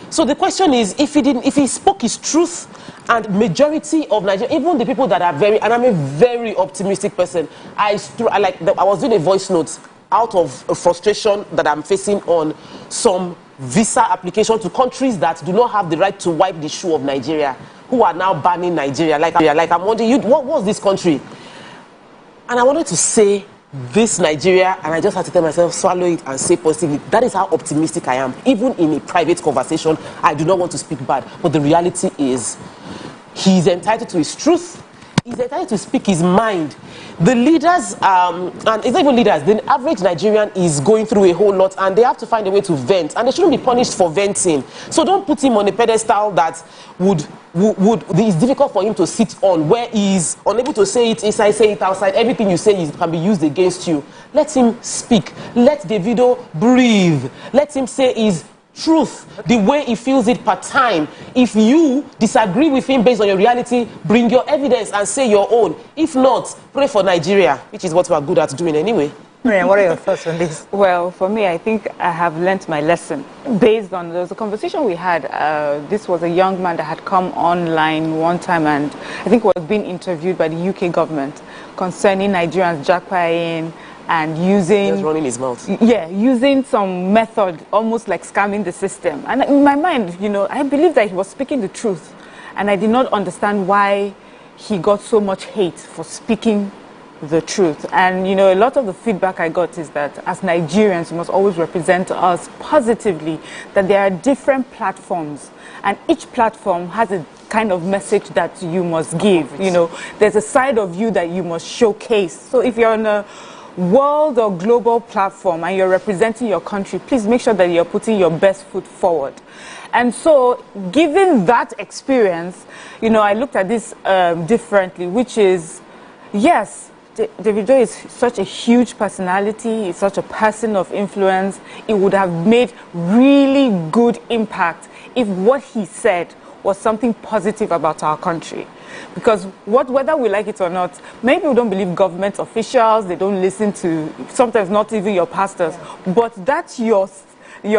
[SPEAKER 4] So the question is, if he spoke his truth, and majority of Nigeria, even the people that are and I'm a very optimistic person. I was doing a voice note out of a frustration that I'm facing on some visa application to countries that do not have the right to wipe the shoe of Nigeria, who are now banning Nigeria. Like I'm wondering, what was this country? And I wanted to say this Nigeria, and I just had to tell myself, swallow it and say positively. That is how optimistic I am. Even in a private conversation, I do not want to speak bad. But the reality is, he's entitled to his truth. He's entitled to speak his mind. The leaders, and it's not even leaders, the average Nigerian is going through a whole lot, and they have to find a way to vent. And they shouldn't be punished for venting. So don't put him on a pedestal that it's difficult for him to sit on, where he's unable to say it inside, say it outside. Everything you say can be used against you. Let him speak. Let Davido breathe. Let him say his truth the way he feels it per time. If you disagree with him based on your reality, bring your evidence and say your own. If not, pray for Nigeria, which is what we are good at doing anyway.
[SPEAKER 1] Marian, what are your thoughts on this?
[SPEAKER 2] Well, for me, I think I have learnt my lesson based on there was a conversation we had. This was a young man that had come online one time and I think was being interviewed by the UK government concerning Nigerians jackpotting and using...
[SPEAKER 4] Just running his mouth.
[SPEAKER 2] Yeah, using some method, almost like scamming the system. And in my mind, you know, I believe that he was speaking the truth. And I did not understand why he got so much hate for speaking the truth. And, you know, a lot of the feedback I got is that as Nigerians, we must always represent us positively, that there are different platforms. And each platform has a kind of message that you must give. You know, there's a side of you that you must showcase. So if you're on a world or global platform and you're representing your country, please make sure that you're putting your best foot forward. And so, given that experience, you know, I looked at this differently, which is, yes, Davido is such a huge personality, he's such a person of influence. It would have made really good impact if what he said was something positive about our country. Because whether we like it or not, many people don't believe government officials, they don't listen to, sometimes not even your pastors, but that's your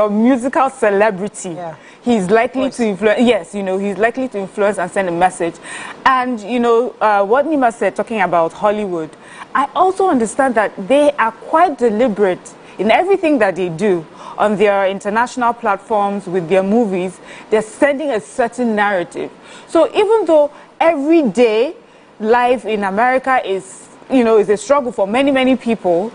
[SPEAKER 2] musical celebrity. Yeah. He's likely to influence, yes, you know, he's likely to influence and send a message. And, you know, what Nima said, talking about Hollywood, I also understand that they are quite deliberate in everything that they do on their international platforms with their movies. They're sending a certain narrative. So even though every day life in America is, you know, is a struggle for many, many people,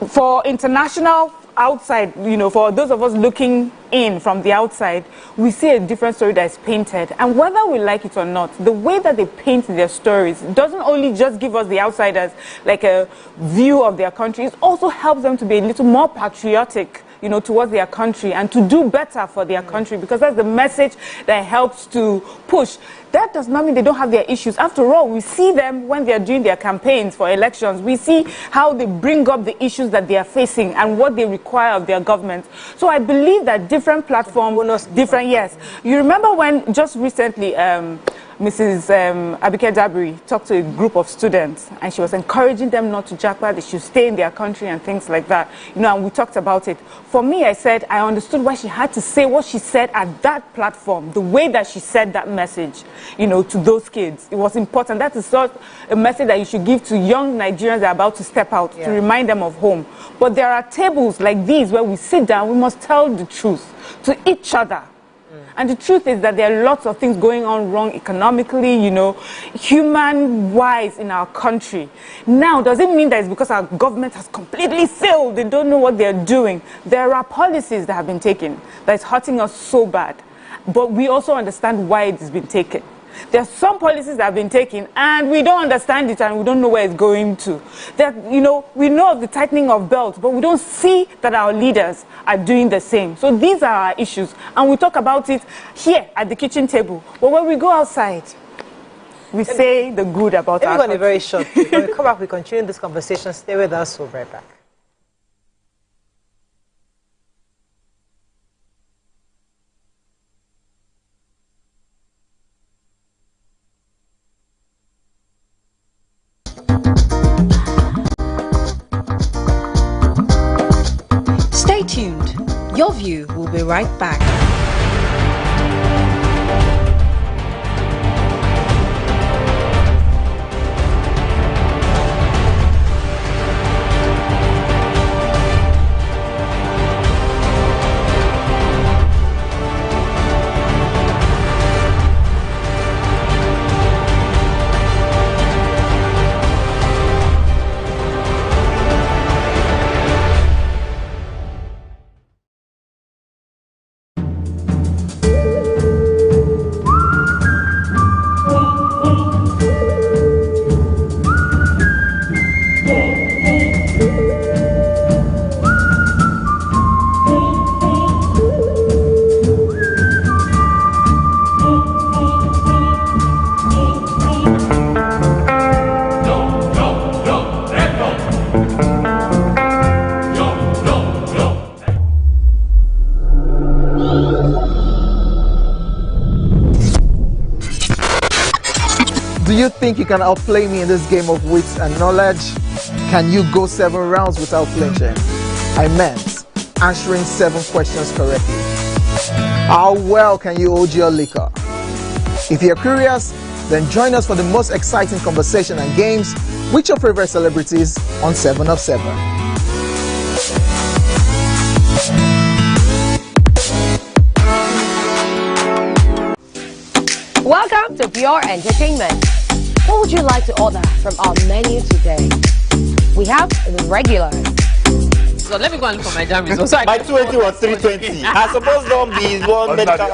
[SPEAKER 2] for international outside, you know, for those of us looking in from the outside, we see a different story that is painted. And whether we like it or not, the way that they paint their stories doesn't only just give us, the outsiders, like a view of their country, it also helps them to be a little more patriotic, you know, towards their country and to do better for their country, because that's the message that helps to push. That does not mean they don't have their issues. After all, we see them when they are doing their campaigns for elections. We see how they bring up the issues that they are facing and what they require of their government. So I believe that different platforms, different, yes. You remember when just recently Mrs. Abike Dabiri talked to a group of students and she was encouraging them not to jackpot, they should stay in their country and things like that. You know, and we talked about it. For me, I said I understood why she had to say what she said at that platform, the way that she said that message, you know, to those kids. It was important. That is sort of a message that you should give to young Nigerians that are about to step out, to remind them of home. But there are tables like these where we sit down, we must tell the truth to each other. And the truth is that there are lots of things going on wrong economically, you know, human-wise in our country. Now, does it mean that it's because our government has completely failed? They don't know what they're doing. There are policies that have been taken that is hurting us so bad. But we also understand why it has been taken. There are some policies that have been taken and we don't understand it and we don't know where it's going to. That, you know, we know of the tightening of belts, but we don't see that our leaders are doing the same. So these are our issues and we talk about it here at the kitchen table. But when we go outside, we say the good about our country.
[SPEAKER 1] Very short. When we come back, we continue this conversation. Stay with us. We'll be right back.
[SPEAKER 5] Stay tuned. Your View will be right back.
[SPEAKER 6] Do you think you can outplay me in this game of wits and knowledge? Can you go 7 rounds without flinching? I meant answering 7 questions correctly. How well can you hold your liquor? If you're curious, then join us for the most exciting conversation and games with your favorite celebrities on 7 of 7.
[SPEAKER 7] Welcome to Pure Entertainment. What would you like to order from our menu today? We have the regulars.
[SPEAKER 8] So let me go and look for my jam results.
[SPEAKER 9] By 20 or 320. I suppose don't be one medical.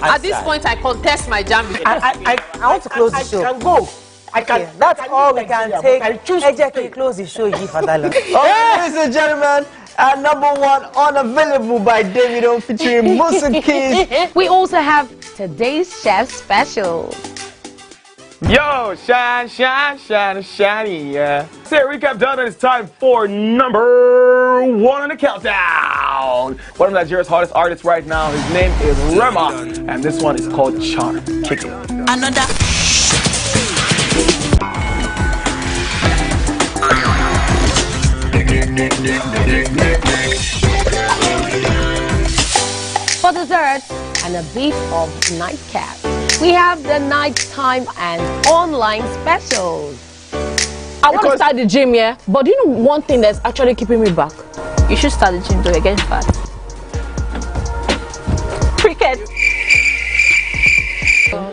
[SPEAKER 8] At this point, I contest my jam results.
[SPEAKER 1] I want to close the show.
[SPEAKER 9] I can go. I can.
[SPEAKER 1] Okay, that's all we can take.
[SPEAKER 9] I choose
[SPEAKER 1] to close the show.
[SPEAKER 6] Ladies and gentlemen, number 1 unavailable by Davido featuring Musa Keys.
[SPEAKER 7] We also have today's chef special.
[SPEAKER 10] Yo, shine, shine, shine, shiny, yeah. Say recap done, and it's time for number 1 on the countdown. One of Nigeria's hottest artists right now, his name is Rema, and this one is called Charm. Kick it.
[SPEAKER 11] Another.
[SPEAKER 7] For dessert and a bit of nightcap, we have the nighttime and online specials.
[SPEAKER 12] I want to start the gym, yeah? But do you know one thing that's actually keeping me back?
[SPEAKER 11] You should start the gym though, you're getting fat.
[SPEAKER 7] Cricket.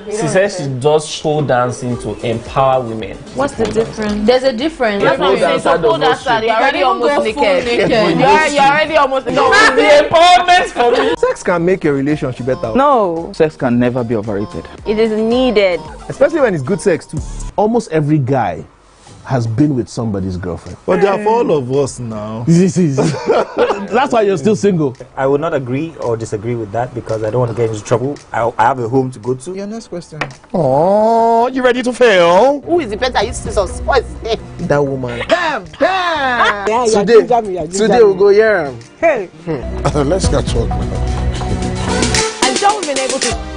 [SPEAKER 13] She says she does show dancing to empower women.
[SPEAKER 11] What's the difference?
[SPEAKER 8] There's a difference.
[SPEAKER 13] That's what I'm saying.
[SPEAKER 11] So pole dancer, you're already almost naked. You're already almost naked.
[SPEAKER 13] No, it's the empowerment for me.
[SPEAKER 6] Sex can make your relationship better.
[SPEAKER 11] No.
[SPEAKER 14] Sex can never be overrated.
[SPEAKER 11] It is needed.
[SPEAKER 6] Especially when it's good sex too.
[SPEAKER 14] Almost every guy has been with somebody's girlfriend.
[SPEAKER 15] But they are for all of us now.
[SPEAKER 14] That's why you're still single.
[SPEAKER 9] I would not agree or disagree with that because I don't want to get into trouble. I have a home to go to.
[SPEAKER 6] Your next question.
[SPEAKER 15] Oh, you ready to fail?
[SPEAKER 8] Who is the better? You scissors. What is his name?
[SPEAKER 6] That woman.
[SPEAKER 1] Damn!
[SPEAKER 6] Today we'll go here.
[SPEAKER 1] Hey!
[SPEAKER 15] Let's get talk now.
[SPEAKER 1] I'm sure we've been able to.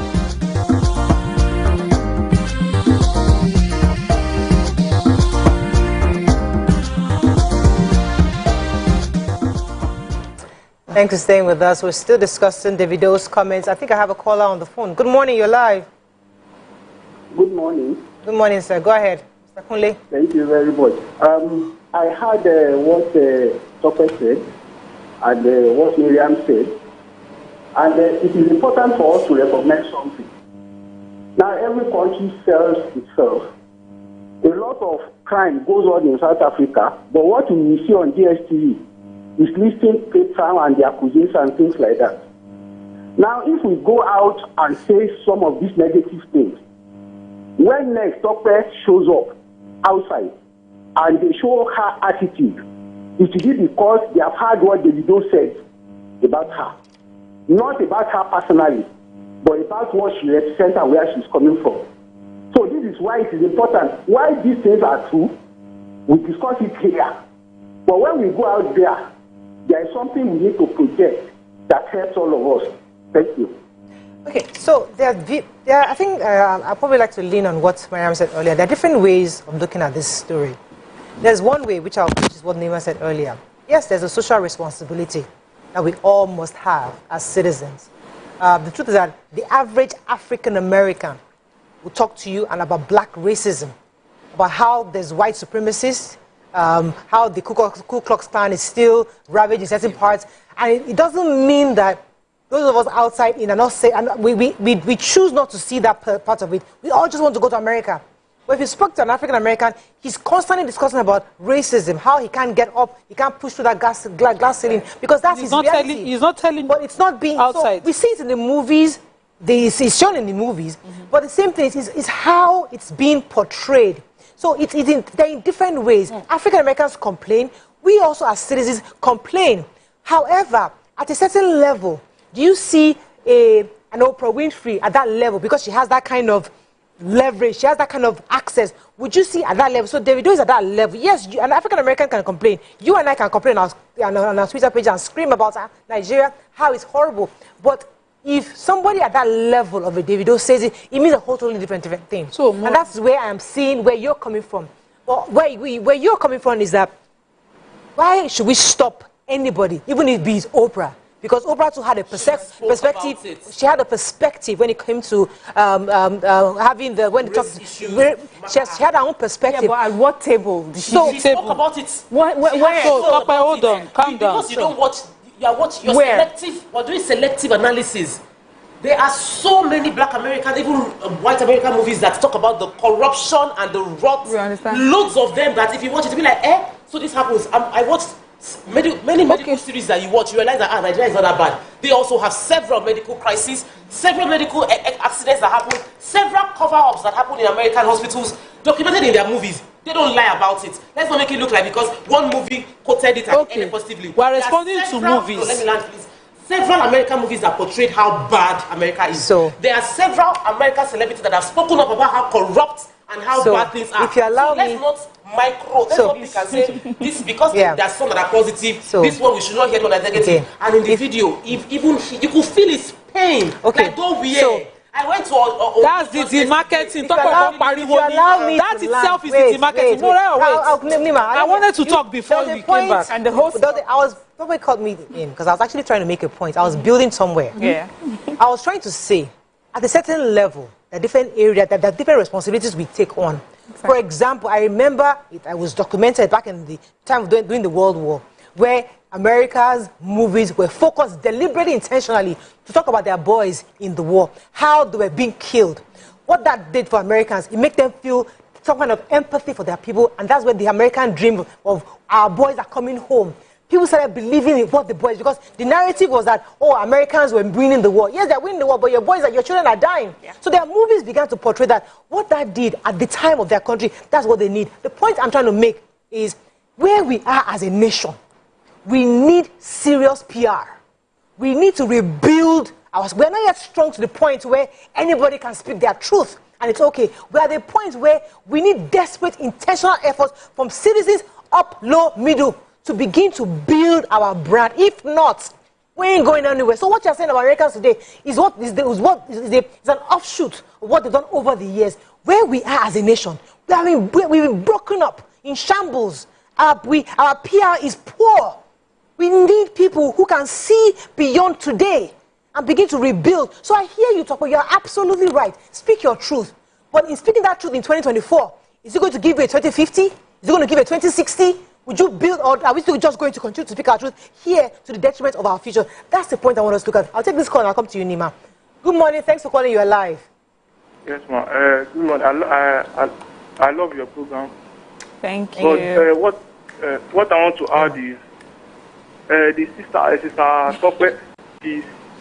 [SPEAKER 1] Thanks for staying with us. We're still discussing Davido's comments. I think I have a caller on the phone. Good morning, you're live.
[SPEAKER 17] Good morning.
[SPEAKER 1] Good morning, sir. Go ahead. Mr. Kunle.
[SPEAKER 17] Thank you very much. I heard what Tokwe said and what Miriam said. And it is important for us to recognize something. Now, every country sells itself. A lot of crime goes on in South Africa, but what we see on DSTV is listing Cape Town and their cuisines and things like that. Now, if we go out and say some of these negative things, when next Tokwe shows up outside and they show her attitude, it will be because they have heard what Davido said about her. Not about her personally, but about what she represents and where she's coming from. So this is why it is important. Why these things are true, we discuss it here. But when we go out there, there is something we need to project that helps all of us. Thank you.
[SPEAKER 1] Okay, so I think I'd probably like to lean on what Mariam said earlier. There are different ways of looking at this story. There's one way, which is what Nima said earlier. Yes, there's a social responsibility that we all must have as citizens. The truth is that the average African American will talk to you and about black racism, about how there's white supremacists, how the Ku Klux Klan is still ravaging certain parts, and it doesn't mean that those of us outside in are not saying, and we choose not to see that part of it. We all just want to go to America. But if you spoke to an African American, he's constantly discussing about racism, how he can't get up, he can't push through that glass ceiling, because that's his reality.
[SPEAKER 3] He's not telling,
[SPEAKER 1] but it's not being outside. So we see it in the movies. It's shown in the movies, but the same thing is how it's being portrayed. So they're in different ways. African Americans complain. We also, as citizens, complain. However, at a certain level, do you see an Oprah Winfrey at that level because she has that kind of leverage, she has that kind of access? Would you see at that level? So Davido is at that level. Yes, an African American can complain. You and I can complain on our Twitter page and scream about Nigeria, how it's horrible. But if somebody at that level of a Davido says it, it means a totally different thing. And that's where I am seeing where you're coming from. But where you're coming from is that why should we stop anybody, even if it be Oprah? Because Oprah too had a perspective. She had a perspective when it came to having the she had her own perspective.
[SPEAKER 2] Yeah, but at what table? Did she
[SPEAKER 8] spoke about it.
[SPEAKER 2] Where?
[SPEAKER 3] Hold on, calm down.
[SPEAKER 8] Because you don't watch. You're selective. We're doing selective analysis. There are so many Black American, even white American movies that talk about the corruption and the rot.
[SPEAKER 2] You understand?
[SPEAKER 8] Loads of them that if you watch it, you'll be like, so this happens. I watched many medical series that you watch, you realize that Nigeria is not that bad. They also have several medical crises, several medical accidents that happen, several cover-ups that happen in American hospitals, documented in their movies. They don't lie about it. Let's not make it look like because one movie quoted it and positively.
[SPEAKER 3] We're responding to movies.
[SPEAKER 8] Let me land, please. Several American movies that portrayed how bad America is. So there are several American celebrities that have spoken up about how corrupt and how bad things are.
[SPEAKER 1] If you allow me,
[SPEAKER 8] let's not let's not pick and say this because there's some that are positive. This one we should not hear on negative. Okay. And in the video, if even you could feel his pain. Okay. Like don't wear. I went to
[SPEAKER 3] that's the demarketing. Talk about pariwo. That itself is the demarketing. I wanted to talk before we came back.
[SPEAKER 1] And the host, nobody called me in because I was actually trying to make a point. I was building somewhere.
[SPEAKER 2] Yeah.
[SPEAKER 1] I was trying to say, at a certain level, there are different areas, there are different responsibilities we take on. Exactly. For example, I remember I was documented back in the time of during the World War, where America's movies were focused deliberately, intentionally, to talk about their boys in the war, how they were being killed. What that did for Americans, it made them feel some kind of empathy for their people, and that's where the American dream of our boys are coming home. People started believing in what the boys, because the narrative was that, Americans were winning the war. Yes, they're winning the war, but your children are dying. Yeah. So their movies began to portray that. What that did at the time of their country, that's what they need. The point I'm trying to make is where we are as a nation, we need serious PR. We need to rebuild we're not yet strong to the point where anybody can speak their truth, and it's okay. We're at the point where we need desperate, intentional efforts from citizens up, low, middle, to begin to build our brand. If not, we ain't going anywhere. So what you're saying about Americans today is an offshoot of what they've done over the years. Where we are as a nation, we've been broken up, in shambles. Our PR is poor. We need people who can see beyond today and begin to rebuild. So I hear you talk, but you're absolutely right. Speak your truth. But in speaking that truth in 2024, is it going to give you a 2050? Is it going to give you a 2060? Would you build, or are we still just going to continue to speak our truth here to the detriment of our future? That's the point I want us to look at. I'll take this call and I'll come to you, Nima. Good morning. Thanks for calling. You're live.
[SPEAKER 18] Yes, ma'am. Good morning. I love your program.
[SPEAKER 2] Thank you.
[SPEAKER 18] But what I want to add is the sister Tokwe,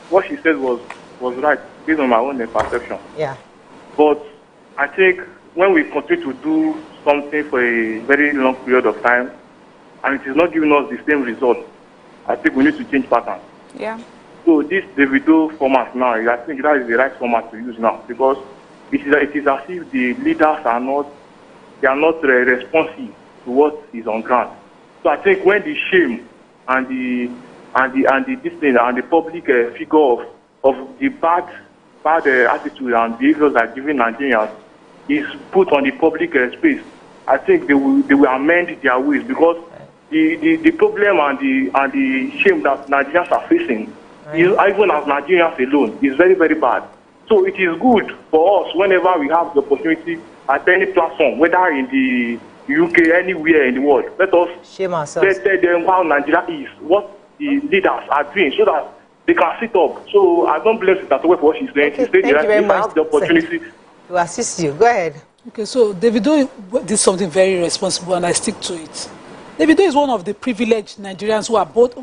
[SPEAKER 18] what she said was right based on my own perception.
[SPEAKER 1] Yeah.
[SPEAKER 18] But I think when we continue to do something for a very long period of time, and it is not giving us the same result, I think we need to change pattern.
[SPEAKER 2] Yeah.
[SPEAKER 18] So this Davido format now, I think that is the right format to use now, because it is as if the leaders are not responsive to what is on ground. So I think when the shame and the public figure of the bad attitude and behaviors that are given Nigerians is put on the public space, I think they will amend their ways, because the problem and the shame that Nigerians are facing, even as Nigerians alone, is very, very bad. So it is good for us whenever we have the opportunity at any platform, whether in the UK, anywhere in the world, let us tell them how Nigeria is, what the leaders are doing, so that they can sit up. So I don't blame Sister Towe for what she's doing.
[SPEAKER 1] Okay, thank you very much.
[SPEAKER 18] Have the opportunity
[SPEAKER 1] to assist you. Go ahead.
[SPEAKER 3] Okay, so Davido did something very responsible, and I stick to it. Davido is one of the privileged Nigerians who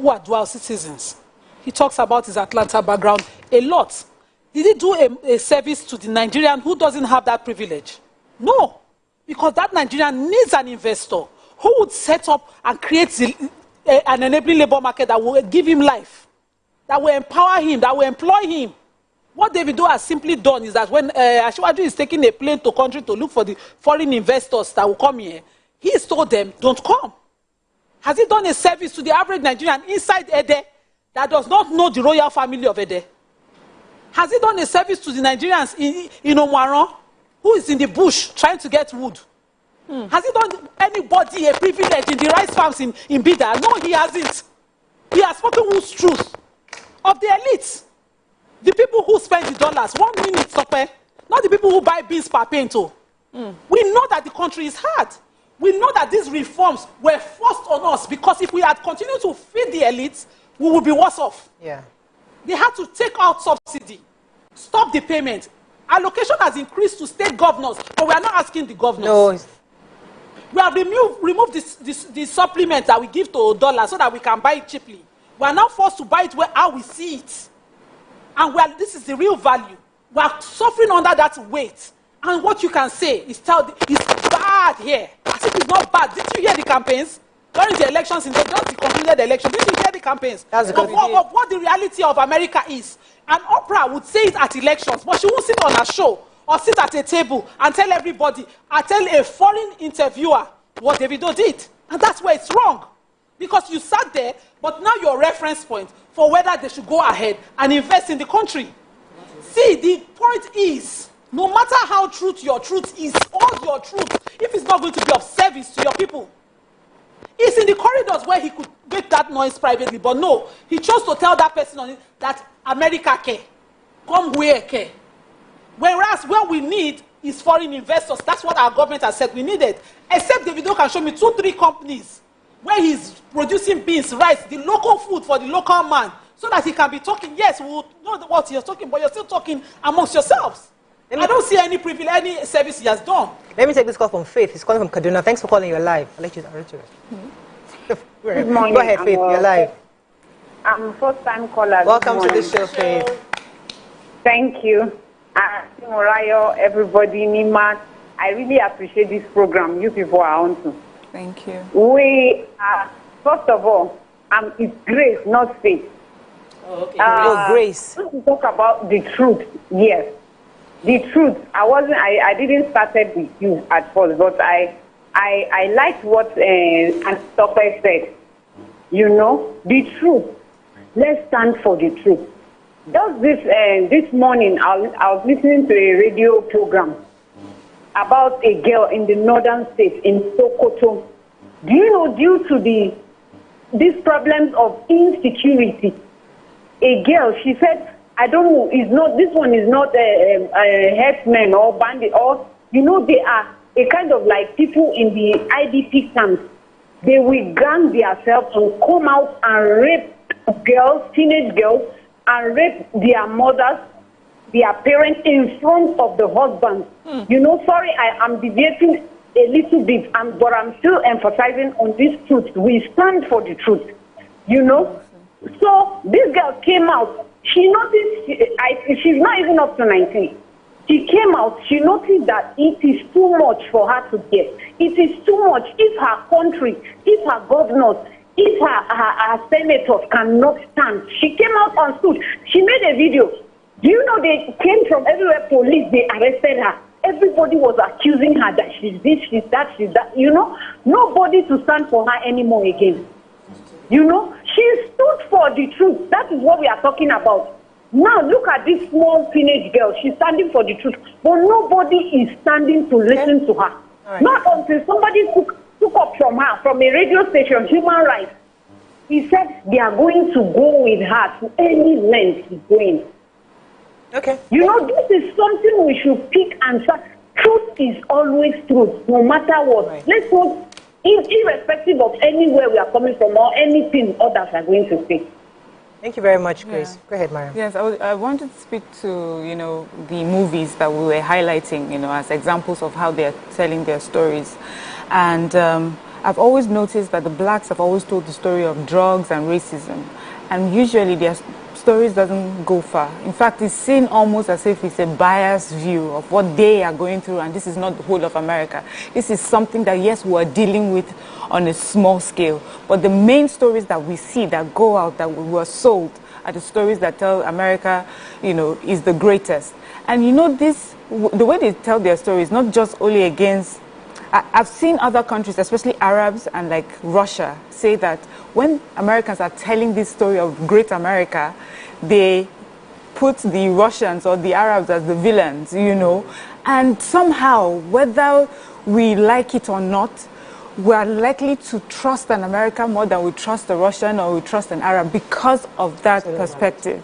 [SPEAKER 3] are dual citizens. He talks about his Atlanta background a lot. Did he do a service to the Nigerian who doesn't have that privilege? No, because that Nigerian needs an investor who would set up and create an enabling labor market that will give him life, that will empower him, that will employ him. What Davido has simply done is that when Asiwaju is taking a plane to country to look for the foreign investors that will come here, he has told them, don't come. Has he done a service to the average Nigerian inside Ede that does not know the royal family of Ede? Has he done a service to the Nigerians in Omaran, who is in the bush trying to get wood? Has he done anybody a privilege in the rice farms in Bida? No, he hasn't. He has spoken who's truth of the elites. The people who spend the dollars, 1 minute, Sope, not the people who buy beans per pinto. We know that the country is hard. We know that these reforms were forced on us because if we had continued to feed the elites, we would be worse off.
[SPEAKER 1] Yeah.
[SPEAKER 3] They had to take out subsidy, stop the payment. Allocation has increased to state governors, but we are not asking the governors.
[SPEAKER 1] No.
[SPEAKER 3] We have removed the supplement that we give to dollars so that we can buy it cheaply. We are now forced to buy it how we see it. And this is the real value. We are suffering under that weight. And what you can say is bad here. As if it's not bad. Did you hear the campaigns? During the elections, in the just concluded election, did you hear the campaigns?
[SPEAKER 1] That's
[SPEAKER 3] of what the reality of America is. And Oprah would say it at elections, but she won't sit on a show or sit at a table and tell everybody, and tell a foreign interviewer what Davido did. And that's where it's wrong. Because you sat there, but now your reference point for whether they should go ahead and invest in the country. See, the point is, no matter how true your truth is, all your truth, if it's not going to be of service to your people, it's in the corridors where he could make that noise privately. But no, he chose to tell that person on it that America care. Come where care. Whereas what we need is foreign investors. That's what our government has said we needed. Except Davido can show me 2-3 companies where he's producing beans, rice, the local food for the local man, so that he can be talking. Yes, we will know what you're talking, but you're still talking amongst yourselves. I don't see any privilege, any service he has done.
[SPEAKER 1] Let me take this call from Faith. He's calling from Kaduna. Thanks for calling. You're live. I'll let you answer it.
[SPEAKER 19] Good morning.
[SPEAKER 1] Go ahead, Faith. You're live.
[SPEAKER 19] I'm a first-time caller.
[SPEAKER 1] Welcome to the show, Faith.
[SPEAKER 19] Thank you. Morayo, everybody, Nima. I really appreciate this program. You people are on to.
[SPEAKER 2] Thank you.
[SPEAKER 19] We are, first of all, it's grace, not faith.
[SPEAKER 1] Oh, okay.
[SPEAKER 19] Grace. To talk about the truth, yes. The truth. I didn't start with you at first, but I liked what Antope said. You know, the truth. Let's stand for the truth. Just this morning, I was listening to a radio program about a girl in the northern states in Sokoto. Do you know, due to these problems of insecurity, a girl, she said, I don't know, this one is not a herdsman or bandit, or, you know, they are a kind of like people in the IDP camps. They will gang themselves and come out and rape girls, teenage girls, and rape their mothers, their parents in front of the husbands. You know, sorry, I am deviating a little bit, but I'm still emphasizing on this truth. We stand for the truth, you know. So this girl came out. She noticed, she's not even up to 19. She came out, she noticed that it is too much for her to get. It is too much if her country, if her governors, if her senators cannot stand. She came out and stood. She made a video. Do you know they came from everywhere, police, they arrested her. Everybody was accusing her that she's this, she's that, she's that. You know, nobody to stand for her anymore again. You know, she stood for the truth. That is what we are talking about. Now, look at this small teenage girl. She's standing for the truth. But nobody is standing to listen to her. Right. Not until somebody took up from her, from a radio station, Human Rights. He said they are going to go with her to any length she's going.
[SPEAKER 1] Okay.
[SPEAKER 19] You know, this is something we should pick and say. Truth is always truth, no matter what. Right. Let's not, irrespective of anywhere we are coming from or anything others are going to say.
[SPEAKER 1] Thank you very much, Grace. Go ahead, Mariam.
[SPEAKER 2] Yes, I wanted to speak to, you know, the movies that we were highlighting, you know, as examples of how they're telling their stories. And I've always noticed that the blacks have always told the story of drugs and racism. And usually their stories doesn't go far. In fact, it's seen almost as if it's a biased view of what they are going through, and this is not the whole of America. This is something that, yes, we're dealing with on a small scale, but the main stories that we see that go out, that we were sold, are the stories that tell America, you know, is the greatest. And you know, the way they tell their stories, not just only against, I've seen other countries, especially Arabs and like Russia, say that when Americans are telling this story of great America, they put the Russians or the Arabs as the villains, you know, and somehow, whether we like it or not, we are likely to trust an American more than we trust a Russian or we trust an Arab because of that perspective.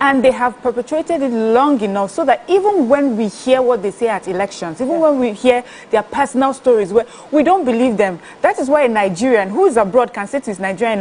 [SPEAKER 2] And they have perpetuated it long enough so that even when we hear what they say at elections, even when we hear their personal stories, we don't believe them. That is why a Nigerian who is abroad can say to his Nigerian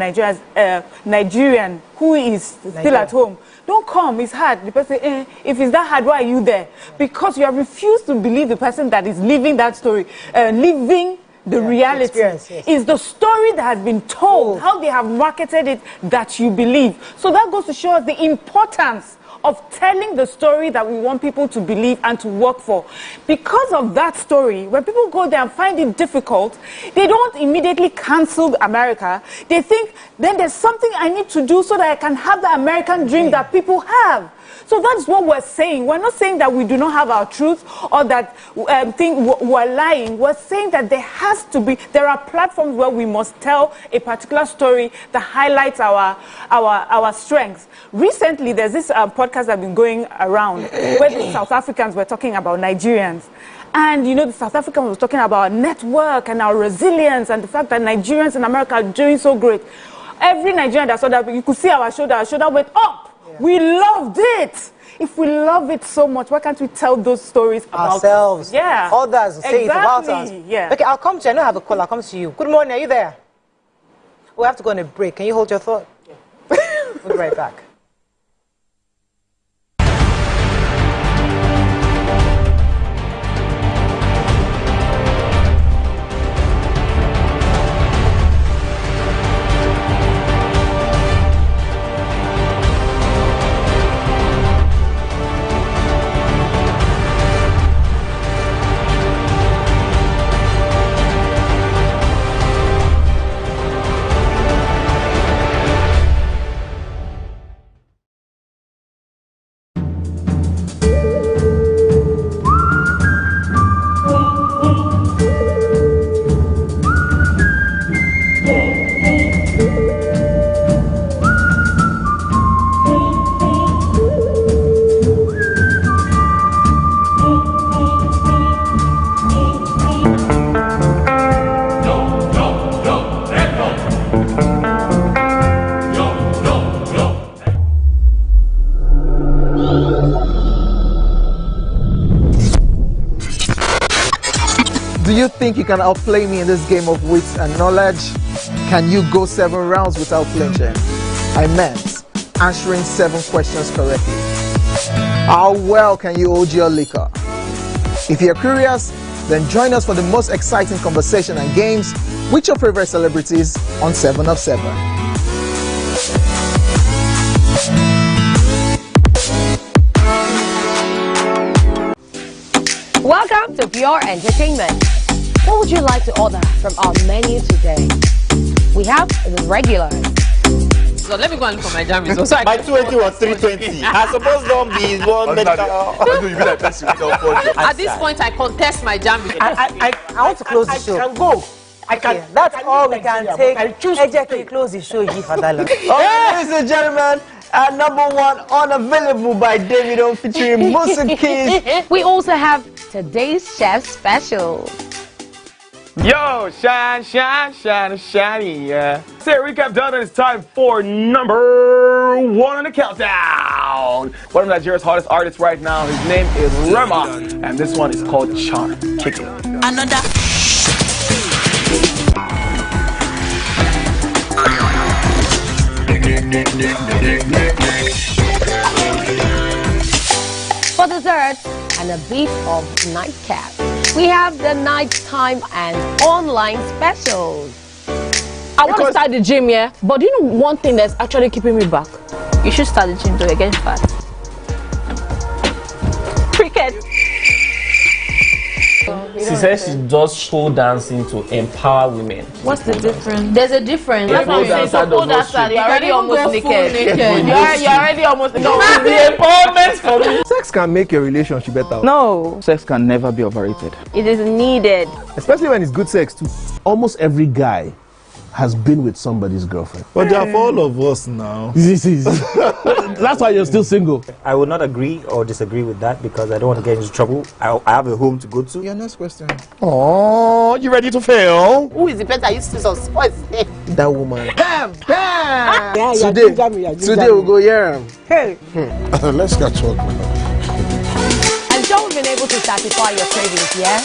[SPEAKER 2] who is still at home, don't come, it's hard. The person, if it's that hard, why are you there? Because you have refused to believe the person that is living that story, living the reality. Is the story that has been told, how they have marketed it, that you believe. So that goes to show us the importance of telling the story that we want people to believe and to work for. Because of that story, when people go there and find it difficult, they don't immediately cancel America. They think, then there's something I need to do so that I can have the American dream that people have. So that's what we're saying. We're not saying that we do not have our truth or that we're lying. We're saying that there are platforms where we must tell a particular story that highlights our strengths. Recently, there's this podcast that's been going around where the South Africans were talking about Nigerians. And, you know, the South African was talking about our network and our resilience and the fact that Nigerians in America are doing so great. Every Nigerian that saw that, you could see our shoulder went up. We loved it. If we love it so much, why can't we tell those stories about
[SPEAKER 1] ourselves?
[SPEAKER 2] Yeah.
[SPEAKER 1] Others say it about us.
[SPEAKER 2] Yeah.
[SPEAKER 1] Okay, I'll come to you. I don't have a call. I'll come to you. Good morning. Are you there? We have to go on a break. Can you hold your thought? Yeah. We'll be right back.
[SPEAKER 6] Do you think you can outplay me in this game of wits and knowledge? Can you go 7 rounds without flinching? I meant answering 7 questions correctly. How well can you hold your liquor? If you're curious, then join us for the most exciting conversation and games with your favorite celebrities on 7 of 7.
[SPEAKER 7] Welcome to Pure Entertainment. What would you like to order from our menu today? We have the regulars.
[SPEAKER 11] So let me go and look for my jam results.
[SPEAKER 9] My 20 was 320. I suppose don't be one medical.
[SPEAKER 11] At this point, I contest my jam results.
[SPEAKER 1] I want to close the show.
[SPEAKER 3] I can go. I can.
[SPEAKER 1] Yeah, that's all we can take.
[SPEAKER 3] I choose
[SPEAKER 1] to close the show.
[SPEAKER 6] Ladies and gentlemen, number 1 unavailable by Davido featuring Musa Keys.
[SPEAKER 7] We also have today's chef special.
[SPEAKER 10] Yo, shine, shine, shine, shiny, yeah. Say recap done, and it's time for number 1 on the countdown. One of Nigeria's hottest artists right now, his name is Rema, and this one is called Charm. Kick it.
[SPEAKER 20] Another.
[SPEAKER 7] For dessert and a bit of nightcap, we have the nighttime and online specials.
[SPEAKER 12] I want to start the gym, yeah, but do you know one thing that's actually keeping me back?
[SPEAKER 11] You should start the gym though, you're getting fat. Cricket.
[SPEAKER 13] She says she does pole dancing to empower women.
[SPEAKER 11] What's the difference? There's a difference.
[SPEAKER 13] That's what I'm saying. So pole dancer,
[SPEAKER 11] you're already almost naked. You're already almost naked.
[SPEAKER 13] No, the empowerment for me.
[SPEAKER 14] Sex can make your relationship better.
[SPEAKER 11] No.
[SPEAKER 14] Sex can never be overrated.
[SPEAKER 11] It is needed.
[SPEAKER 14] Especially when it's good sex too. Almost every guy has been with somebody's girlfriend.
[SPEAKER 15] But they are for all of us now.
[SPEAKER 14] That's why you're still single.
[SPEAKER 9] I would not agree or disagree with that because I don't want to get into trouble. I have a home to go to.
[SPEAKER 6] Your next question.
[SPEAKER 15] Oh, you ready to fail?
[SPEAKER 11] Who is the person that used to suspect?
[SPEAKER 6] That woman.
[SPEAKER 11] Bam!
[SPEAKER 6] Yeah, today we'll go here.
[SPEAKER 11] Hey.
[SPEAKER 15] Let's catch up now.
[SPEAKER 7] I'm sure we've been able to satisfy your cravings, yeah?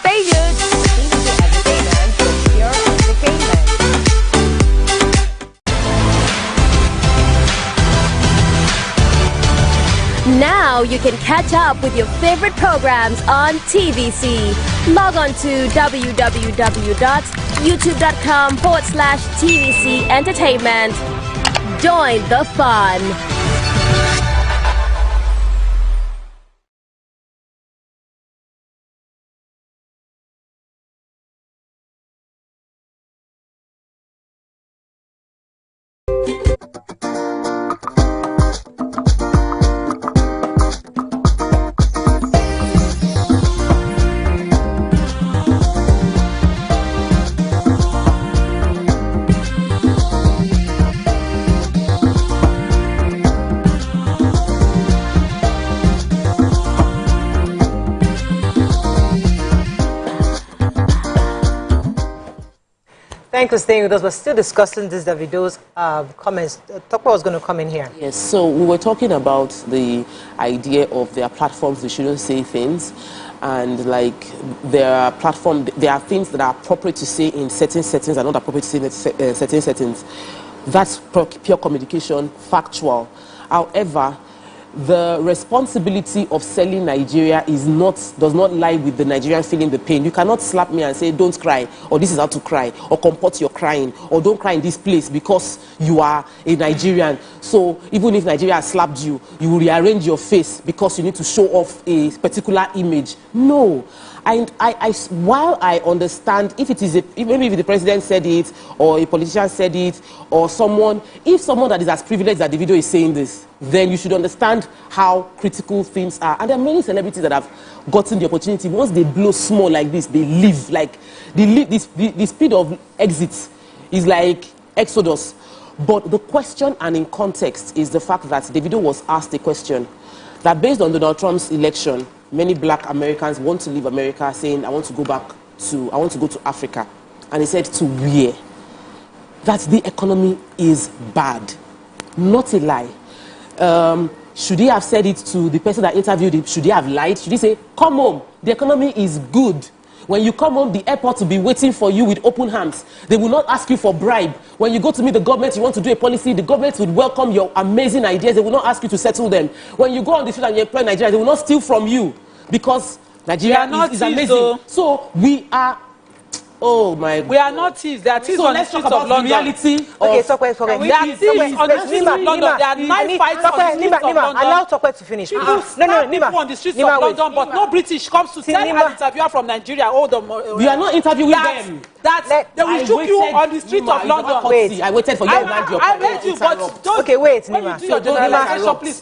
[SPEAKER 7] Stay tuned. TVC Entertainment for pure entertainment.
[SPEAKER 16] Now you can catch up with your favorite programs on TVC. Log on to www.youtube.com/TVC Entertainment. Join the fun.
[SPEAKER 1] Thanks for staying with us. We're still discussing this Davido's comments. Tokpa was going to come in here.
[SPEAKER 4] Yes, so we were talking about the idea of their platforms, they shouldn't say things. And like there are things that are appropriate to say in certain settings and not appropriate to say in certain settings. That's pure communication, factual. However, the responsibility of selling Nigeria does not lie with the Nigerian feeling the pain. You cannot slap me and say, don't cry, or this is how to cry, or comport your crying, or don't cry in this place because you are a Nigerian. So even if Nigeria has slapped you, you will rearrange your face because you need to show off a particular image. No. And while I understand if maybe if the president said it, or a politician said it, or if someone that is as privileged as Davido is saying this, then you should understand how critical things are. And there are many celebrities that have gotten the opportunity. Once they blow small like this, they leave. Like the speed of exit is like Exodus. But the question, and in context, is the fact that Davido was asked a question that based on Donald Trump's election, many black Americans want to leave America, saying, I want to go to Africa. And he said, to where? That the economy is bad. Not a lie. Should he have said it to the person that interviewed him? Should he have lied? Should he say, come home, the economy is good. When you come home, the airport will be waiting for you with open arms. They will not ask you for bribe. When you go to meet the government, you want to do a policy, the government will welcome your amazing ideas. They will not ask you to settle them. When you go on the street and you employ Nigeria, they will not steal from you because Nigeria is amazing. Though. So we are... Oh my God.
[SPEAKER 3] We are not thieves. They are thieves on the streets of London.
[SPEAKER 4] Reality.
[SPEAKER 1] Okay, Tokwe.
[SPEAKER 3] They are thieves on the streets of London. There are knife fights on the streets of London.
[SPEAKER 1] Allow Tokwe to finish.
[SPEAKER 3] People people on the streets of London, but no British comes to tell an interviewer from Nigeria.
[SPEAKER 4] We are not interviewing them.
[SPEAKER 3] They will shoot you on the streets of London.
[SPEAKER 1] Wait,
[SPEAKER 4] I waited for you to land your
[SPEAKER 3] I heard you, but don't.
[SPEAKER 1] Okay, wait,
[SPEAKER 3] when
[SPEAKER 1] Nima.
[SPEAKER 3] you do your generalization, please.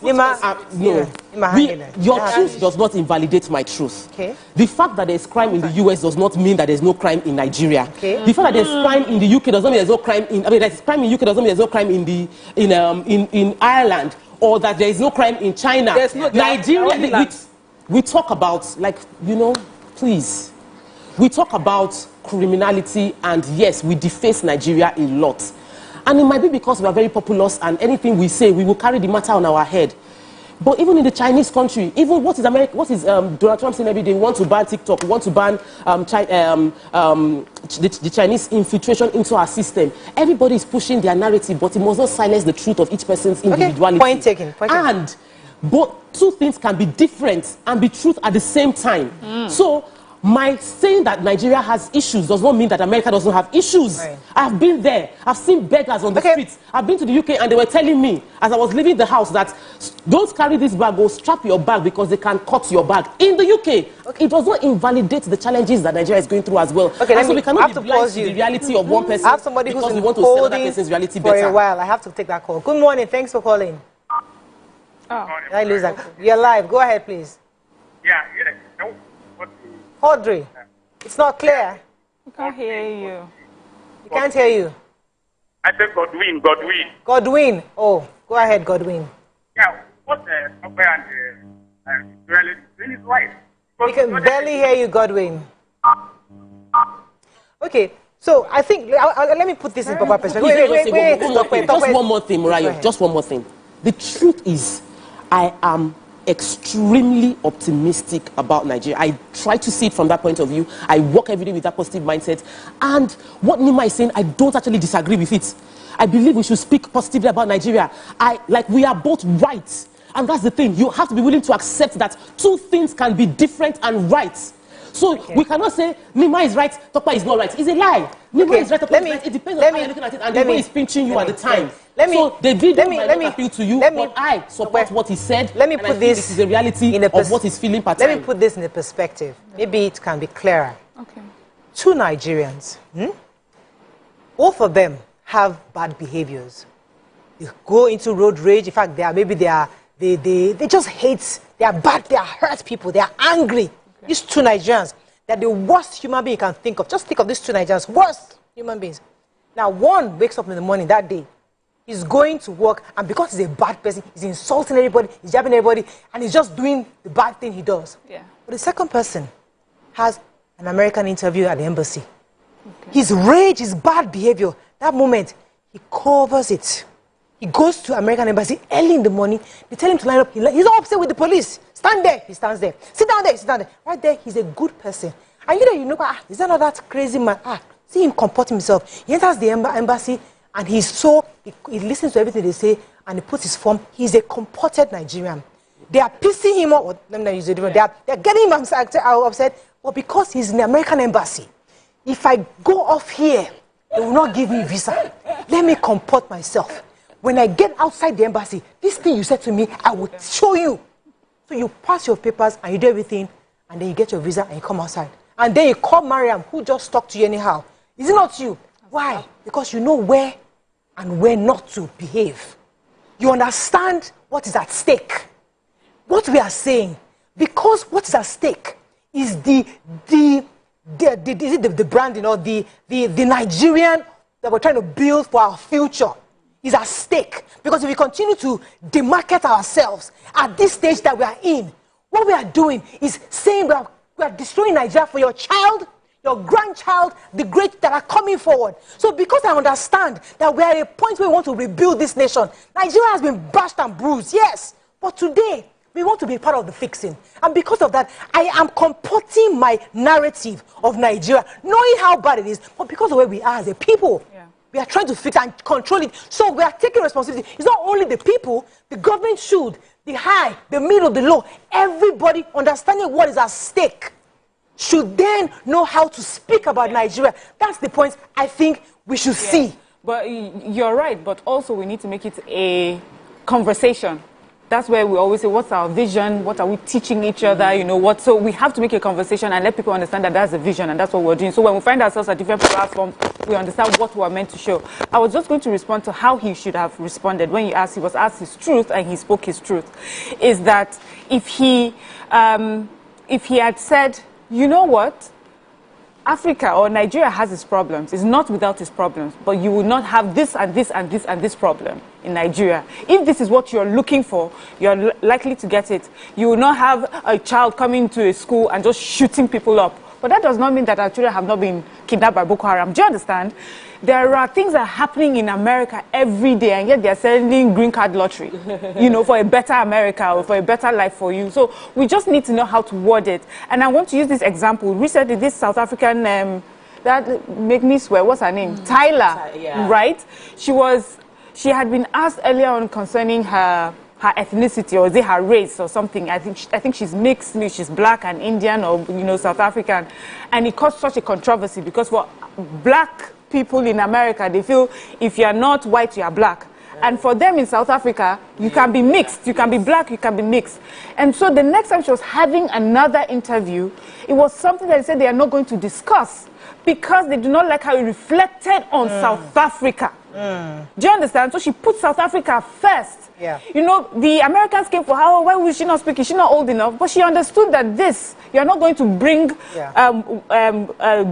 [SPEAKER 4] Your truth does not invalidate my truth.
[SPEAKER 1] Okay.
[SPEAKER 4] The fact that there's crime in the US does not mean that there's no crime in Nigeria.
[SPEAKER 1] Okay.
[SPEAKER 4] The fact that there's crime in the UK doesn't mean there's no crime in. There's crime in UK doesn't mean there's no crime in Ireland, or that there is no crime in China.
[SPEAKER 3] There's no
[SPEAKER 4] Nigeria. We talk about please. We talk about criminality, and yes, we deface Nigeria a lot. And it might be because we are very populous, and anything we say, we will carry the matter on our head. But even in the Chinese country, even what is Donald Trump saying every day? We want to ban TikTok, we want to ban the Chinese infiltration into our system. Everybody is pushing their narrative, but it must not silence the truth of each person's individuality.
[SPEAKER 1] Point taken.
[SPEAKER 4] But two things can be different and be truth at the same time. So my saying that Nigeria has issues does not mean that America doesn't have issues. Right. I've been there. I've seen beggars on the streets. I've been to the UK and they were telling me as I was leaving the house that don't carry this bag or strap your bag because they can cut your bag. In the UK, it does not invalidate the challenges that Nigeria is going through as well.
[SPEAKER 1] Okay,
[SPEAKER 4] so we cannot be blind to the reality of one person.
[SPEAKER 1] I have somebody who's been
[SPEAKER 4] want to sell another person's reality
[SPEAKER 1] for
[SPEAKER 4] better.
[SPEAKER 1] a while. I have to take that call. Good morning. Thanks for calling. I lose that. You're live. Go ahead, please.
[SPEAKER 20] Yeah.
[SPEAKER 1] Audrey, it's not clear.
[SPEAKER 2] We can't hear you.
[SPEAKER 1] He can't hear you.
[SPEAKER 20] I said Godwin.
[SPEAKER 1] Godwin. Oh, go ahead, Godwin.
[SPEAKER 20] Yeah, what the and reality is right.
[SPEAKER 1] We can barely hear you, Godwin. Okay, so I think let me put this in proper perspective. Wait.
[SPEAKER 8] Just one more thing, Murayo. Just one more thing. The truth is, I am extremely optimistic about Nigeria. I try to see it from that point of view. I work every day with that positive mindset. And what Nima is saying, I don't actually disagree with it. I believe we should speak positively about Nigeria. We are both right. And that's the thing. You have to be willing to accept that two things can be different and right. So we cannot say Nima is right, Tokpa is not right. It's a lie. Nima is right, Tokpa is right. It depends on how you're looking at it and the way he's pinching you at the time. So Davido might not appeal to you, but I support what he said.
[SPEAKER 1] Let me put this
[SPEAKER 8] is the reality of what he's feeling per time.
[SPEAKER 1] Let me put this in a perspective. Maybe it can be clearer.
[SPEAKER 2] Okay.
[SPEAKER 1] Two Nigerians, both of them have bad behaviors. They go into road rage. In fact, they just hate. They are bad. They are hurt people. They are angry. These two Nigerians, they're the worst human being you can think of. Just think of these two Nigerians, worst human beings. Now, one wakes up in the morning that day. He's going to work, and because he's a bad person, he's insulting everybody, he's jabbing everybody, and he's just doing the bad thing he does.
[SPEAKER 2] Yeah.
[SPEAKER 1] But the second person has an American interview at the embassy. Okay. His rage, his bad behavior, that moment, he covers it. He goes to American embassy early in the morning. They tell him to line up. He's not upset with the police. Stand there. He stands there. Sit down there. He sits down there. Right there, he's a good person. And you know, is that not that crazy man? See him comport himself. He enters the embassy, and he listens to everything they say, and he puts his form. He's a comported Nigerian. They are pissing him off. Let me not use it. They're getting him upset. But because he's in the American embassy, if I go off here, they will not give me visa. Let me comport myself. When I get outside the embassy, this thing you said to me, I will show you. So you pass your papers and you do everything, and then you get your visa and you come outside. And then you call Mariam, who just talked to you anyhow. Is it not you? Why? Because you know where and where not to behave. You understand what is at stake. What we are saying, because what is at stake is the branding or the Nigerian that we're trying to build for our future. Is at stake. Because if we continue to demarket ourselves at this stage that we are in, what we are doing is saying we are destroying Nigeria for your child, your grandchild, the great that are coming forward. So because I understand that we are at a point where we want to rebuild this nation, Nigeria has been bashed and bruised, yes. But today, we want to be part of the fixing. And because of that, I am comporting my narrative of Nigeria, knowing how bad it is, but because of where we are as a people. Yeah. We are trying to fix and control it. So we are taking responsibility. It's not only the people, the government should, the high, the middle, the low, everybody understanding what is at stake should then know how to speak about Nigeria. That's the point I think we should see.
[SPEAKER 2] But you're right, but also we need to make it a conversation. That's where we always say, what's our vision? What are we teaching each other? You know what? So we have to make a conversation and let people understand that that's the vision and that's what we're doing. So when we find ourselves at different platforms, we understand what we are meant to show. I was just going to respond to how he should have responded when he was asked his truth and he spoke his truth. Is that if he had said, you know what? Africa or Nigeria has its problems. It's not without its problems, but you will not have this and this and this and this problem in Nigeria. If this is what you're looking for, you're likely to get it. You will not have a child coming to a school and just shooting people up. But that does not mean that our children have not been kidnapped by Boko Haram. Do you understand? There are things that are happening in America every day, and yet they're selling green card lottery, you know, for a better America or for a better life for you. So we just need to know how to word it. And I want to use this example. Recently, this South African, that make me swear, what's her name? Tyler, right? She had been asked earlier on concerning her ethnicity, or is it her race or something. I think she's mixed, she's black and Indian or, you know, South African. And it caused such a controversy because for black people in America, they feel if you're not white, you are black. And for them in South Africa, you can be mixed. You can be black, you can be mixed. And so the next time she was having another interview, it was something that they said they are not going to discuss because they do not like how it reflected on South Africa. Do you understand? So she put South Africa first.
[SPEAKER 1] Yeah.
[SPEAKER 2] You know, the Americans came for her. Why would she not speak? Is she not old enough? But she understood that you're not going to bring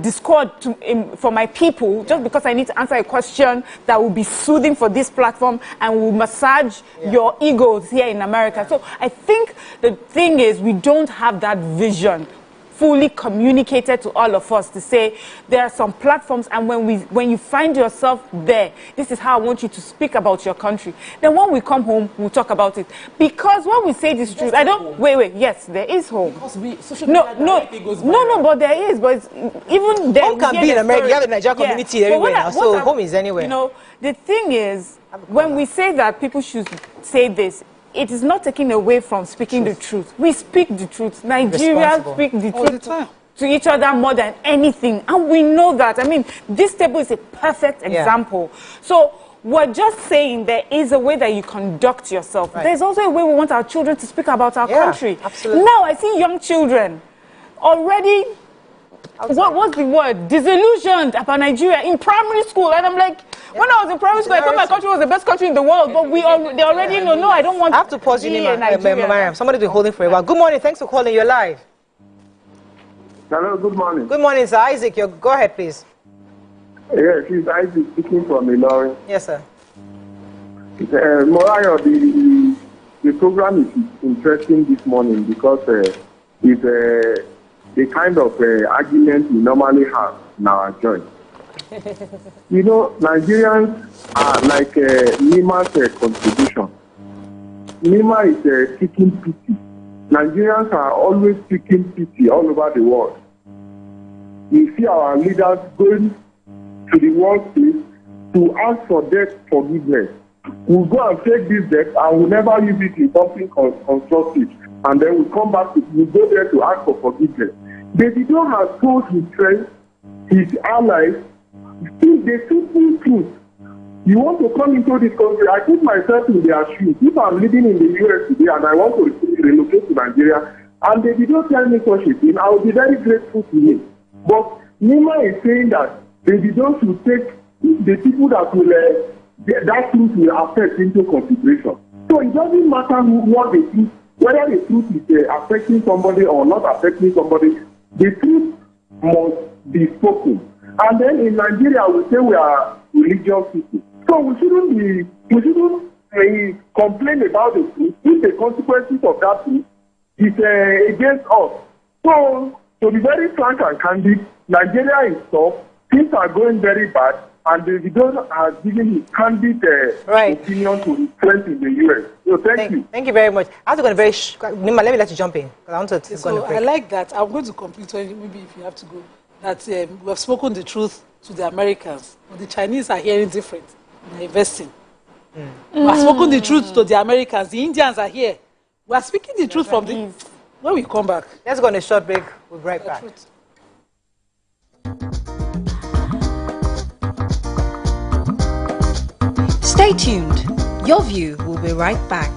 [SPEAKER 2] discord for my people just because I need to answer a question that will be soothing for this platform and will massage your egos here in America. So I think the thing is we don't have that vision fully communicated to all of us to say there are some platforms, and when you find yourself there, this is how I want you to speak about your country. Then when we come home, we'll talk about it. Because when we say this truth, yes, there is home.
[SPEAKER 8] Because social media
[SPEAKER 2] no, but there is. But even there,
[SPEAKER 1] home can be in America. You have a Nigerian community everywhere now, so home is anywhere.
[SPEAKER 2] You know, the thing is, when we say that people should say this, it is not taking away from speaking the truth. We speak the truth. Nigerians speak the truth to each other more than anything. And we know that. I mean, this table is a perfect example. So we're just saying there is a way that you conduct yourself. Right. There's also a way we want our children to speak about our country.
[SPEAKER 1] Absolutely.
[SPEAKER 2] Now I see young children already, what's the word? Disillusioned about Nigeria in primary school. And I'm like, when I was in primary school, I thought my country was the best country in the world. But they already know, no, I don't want to.
[SPEAKER 1] I have to pause you, Mariam. Somebody's been holding for a while. Good morning. Thanks for calling. You're live.
[SPEAKER 21] Hello, good morning.
[SPEAKER 1] Good morning, sir. Isaac, go ahead, please.
[SPEAKER 21] Yes, it's Isaac speaking from Ilorin.
[SPEAKER 1] Yes, sir.
[SPEAKER 21] Morayo, the program is interesting this morning because it's the kind of argument we normally have in our joint. You know, Nigerians are like Nima's contribution. Nima is seeking pity. Nigerians are always seeking pity all over the world. We see our leaders going to the world stage to ask for debt forgiveness. We'll go and take this debt and we'll never use it in something constructive. And then we'll come back, we'll go there to ask for forgiveness. Davido has told his friends, his allies, the simple truth. You want to come into this country, I put myself in their shoes. If I'm living in the US today and I want to relocate to Nigeria, and Davido tell me such a thing, I will be very grateful to him. But Nima is saying that Davido should take the people that will that truth will affect into consideration. So it doesn't matter what the truth, whether the truth is affecting somebody or not affecting somebody, the truth must be spoken. And then in Nigeria, we say we are religious people. So we shouldn't complain about the truth if the consequences of that truth is against us. So to be very frank and candid, Nigeria is tough. Things are going very bad. And Davido has given his candid opinion to his friends in the US. So thank you.
[SPEAKER 1] Thank you very much. I have to go very Nima, let me let you jump in. I want to
[SPEAKER 3] so I like that. I'm going to complete maybe if you have to go. That we have spoken the truth to the Americans. But the Chinese are hearing different. They're investing. We have spoken the truth to the Americans. The Indians are here. We are speaking the truth from the... When we come back.
[SPEAKER 1] Let's go on a short break. We'll be right back.
[SPEAKER 5] Stay tuned. Your View will be right back.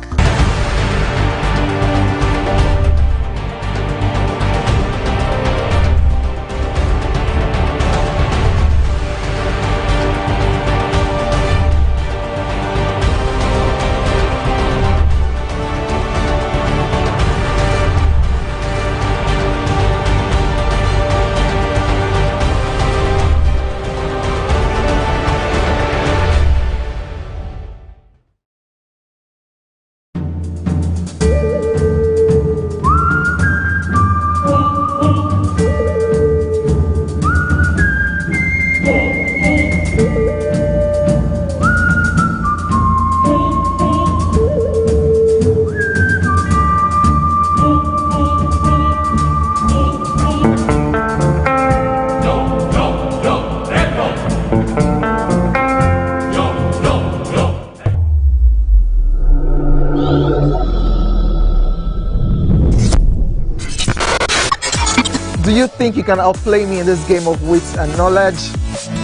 [SPEAKER 6] Do you think you can outplay me in this game of wits and knowledge?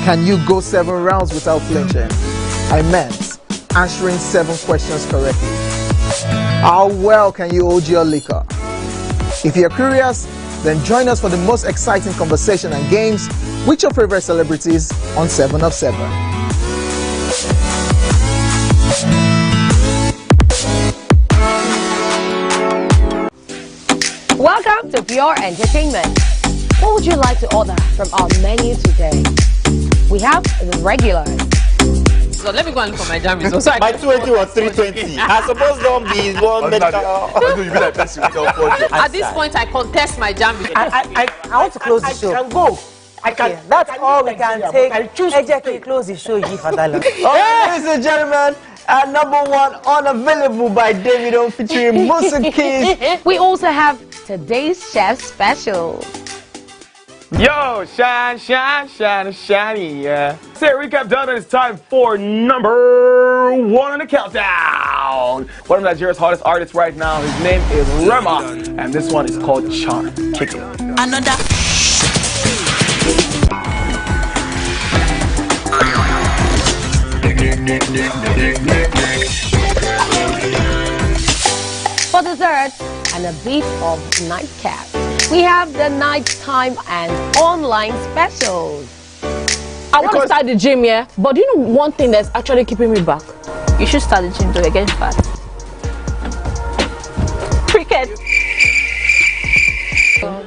[SPEAKER 6] Can you go 7 rounds without flinching? I meant answering 7 questions correctly. How well can you hold your liquor? If you're curious, then join us for the most exciting conversation and games with your favorite celebrities on 7 of 7.
[SPEAKER 7] welcome to Pure Entertainment. What would you like to order from our menu today? We have the regulars.
[SPEAKER 11] So let me go and look for my jam results. So
[SPEAKER 9] My 280 was 320. I suppose don't be one medical.
[SPEAKER 11] At this point, I contest my jam results.
[SPEAKER 1] I want to close the show.
[SPEAKER 8] I can go.
[SPEAKER 1] Okay, that's all we can take. Ejeki, close the show, G Fadala.
[SPEAKER 6] Ladies and gentlemen, number one, Unavailable by Davido featuring Musa Keys.
[SPEAKER 7] We also have today's chef special.
[SPEAKER 10] Yo, shine, shine, shine, shiny, yeah. Say recap done, and it's time for number one on the countdown. One of Nigeria's hottest artists right now, his name is Rema, and this one is called Charm. Kick it.
[SPEAKER 17] Another.
[SPEAKER 7] For dessert and a bit of nightcap, we have the nighttime and online specials.
[SPEAKER 12] I want to start the gym, yeah? But do you know one thing that's actually keeping me back?
[SPEAKER 11] You should start the gym to get fat.
[SPEAKER 12] Cricket.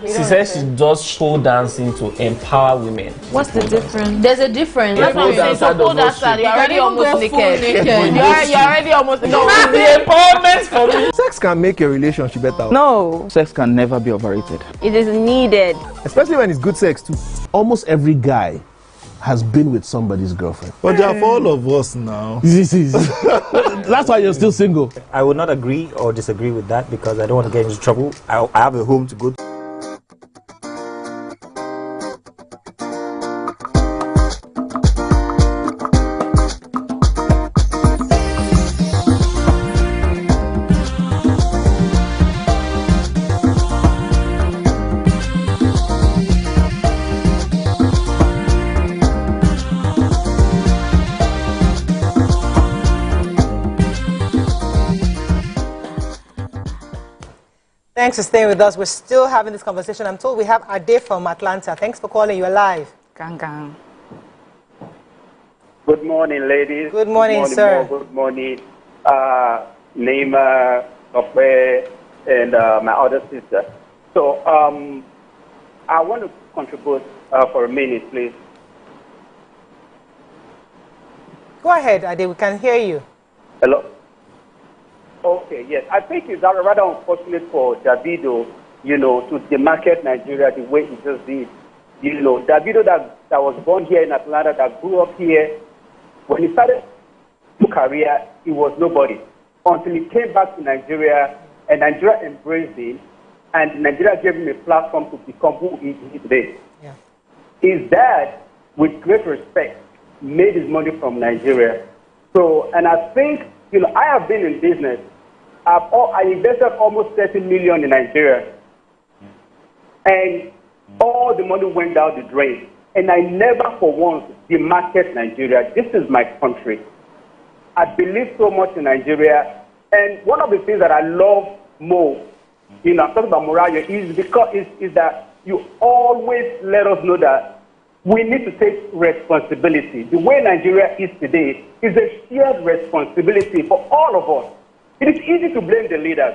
[SPEAKER 13] She says she does pole dancing to empower women.
[SPEAKER 11] What's the difference? There's a difference.
[SPEAKER 13] That's what I'm saying.
[SPEAKER 11] So pole dancer, you're already almost naked. You're already almost naked.
[SPEAKER 13] No, it's the empowerment for me.
[SPEAKER 6] Sex can make your relationship better.
[SPEAKER 22] No. Sex can never be overrated.
[SPEAKER 11] It is needed.
[SPEAKER 6] Especially when it's good sex too.
[SPEAKER 14] Almost every guy has been with somebody's girlfriend.
[SPEAKER 15] But they are for all of us now.
[SPEAKER 14] That's why you're still single.
[SPEAKER 9] I would not agree or disagree with that because I don't want to get into trouble. I have a home to go to.
[SPEAKER 1] Thanks for staying with us. We're still having this conversation. I'm told we have Ade from Atlanta. Thanks for calling. You're live.
[SPEAKER 2] Gang.
[SPEAKER 23] Good morning, ladies.
[SPEAKER 1] Good morning, sir.
[SPEAKER 23] Good morning, Naima, Ope, and my other sister. So I want to contribute for a minute, please.
[SPEAKER 1] Go ahead, Ade. We can hear you.
[SPEAKER 23] Hello? Okay, yes. I think it's rather unfortunate for Davido, to demarket Nigeria the way he just did. Davido that was born here in Atlanta, that grew up here, when he started his career, he was nobody. Until he came back to Nigeria, and Nigeria embraced him, and Nigeria gave him a platform to become who he is today.
[SPEAKER 1] Yeah.
[SPEAKER 23] His dad, with great respect, made his money from Nigeria. So, and I think, I have been in business. I invested almost 30 million in Nigeria. And all the money went down the drain. And I never for once demarket Nigeria. This is my country. I believe so much in Nigeria. And one of the things that I love most, I'm talking about Morayo, is that you always let us know that we need to take responsibility. The way Nigeria is today is a shared responsibility for all of us. It is easy to blame the leaders,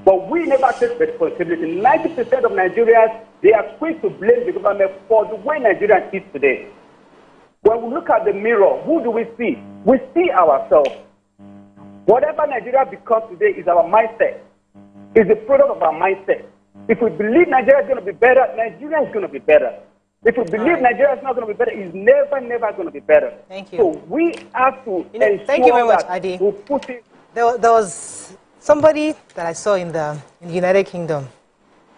[SPEAKER 23] but we never take responsibility. 90% of Nigerians, they are quick to blame the government for the way Nigeria is today. When we look at the mirror, who do we see? We see ourselves. Whatever Nigeria becomes today is our mindset. It's a product of our mindset. If we believe Nigeria is going to be better, Nigeria is going to be better. If we believe Nigeria is not going to be better, it's never going to be better.
[SPEAKER 1] Thank you.
[SPEAKER 23] So we have to ensure
[SPEAKER 1] thank you very much,
[SPEAKER 23] that
[SPEAKER 1] Adi.
[SPEAKER 23] we put it.
[SPEAKER 1] There was somebody that I saw in the United Kingdom.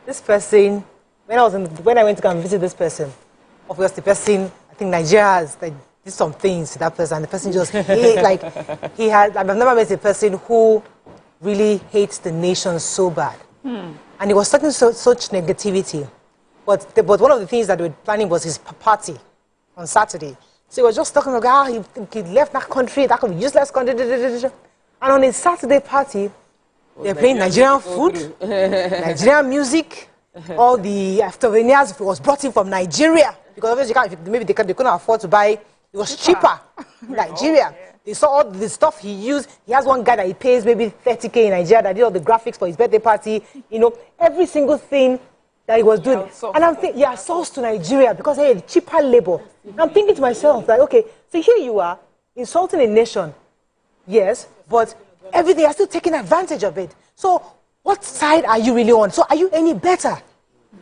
[SPEAKER 1] This person, when I went to come visit this person, of course the person, I think Nigeria has did some things to that person, and the person just I've never met a person who really hates the nation so bad. And he was talking such negativity. But one of the things that they were planning was his party on Saturday. So he was just talking about how he left that country, that could be useless country. And on his Saturday party, they're playing Nigerian food, Nigerian music. All the souvenirs was brought in from Nigeria. Because obviously maybe they couldn't afford to buy. It was cheaper in Nigeria. They saw all the stuff he used. He has one guy that he pays maybe 30K in Nigeria that did all the graphics for his birthday party. Every single thing that he was doing. And I'm thinking, yeah, sourced to Nigeria because, hey, cheaper labor. I'm thinking to myself, like, okay, so here you are, insulting a nation. Yes, but everything, you're still taking advantage of it. So what side are you really on? So are you any better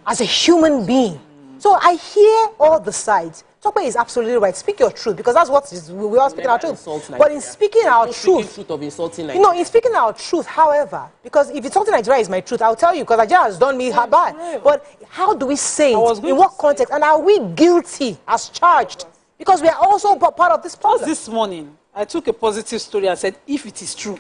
[SPEAKER 1] as a human being? So I hear all the sides. Tokwe is absolutely right. Speak your truth, because that's what we are speaking our truth. But in speaking our truth, in speaking our truth, however, because if insulting Nigeria is my truth, I'll tell you, because Nigeria has done me bad. But how do we say it? In what context? And are we guilty as charged? Because we are also part of this problem.
[SPEAKER 3] This morning, I took a positive story and said, if it is true,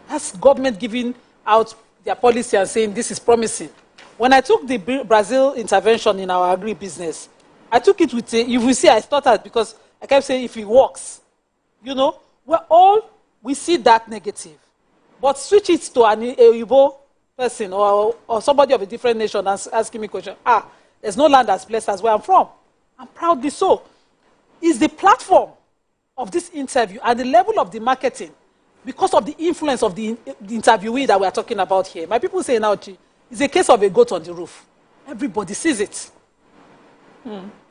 [SPEAKER 3] that's government giving out their policy and saying this is promising. When I took the Brazil intervention in our agri-business, I took it with you will see I started because I kept saying if it works, we see that negative. But switch it to a Igbo person or somebody of a different nation and asking me a question. There's no land as blessed as where I'm from. I'm proudly so. Is the platform of this interview and the level of the marketing because of the influence of the interviewee that we are talking about here. My people say now, it's a case of a goat on the roof. Everybody sees it.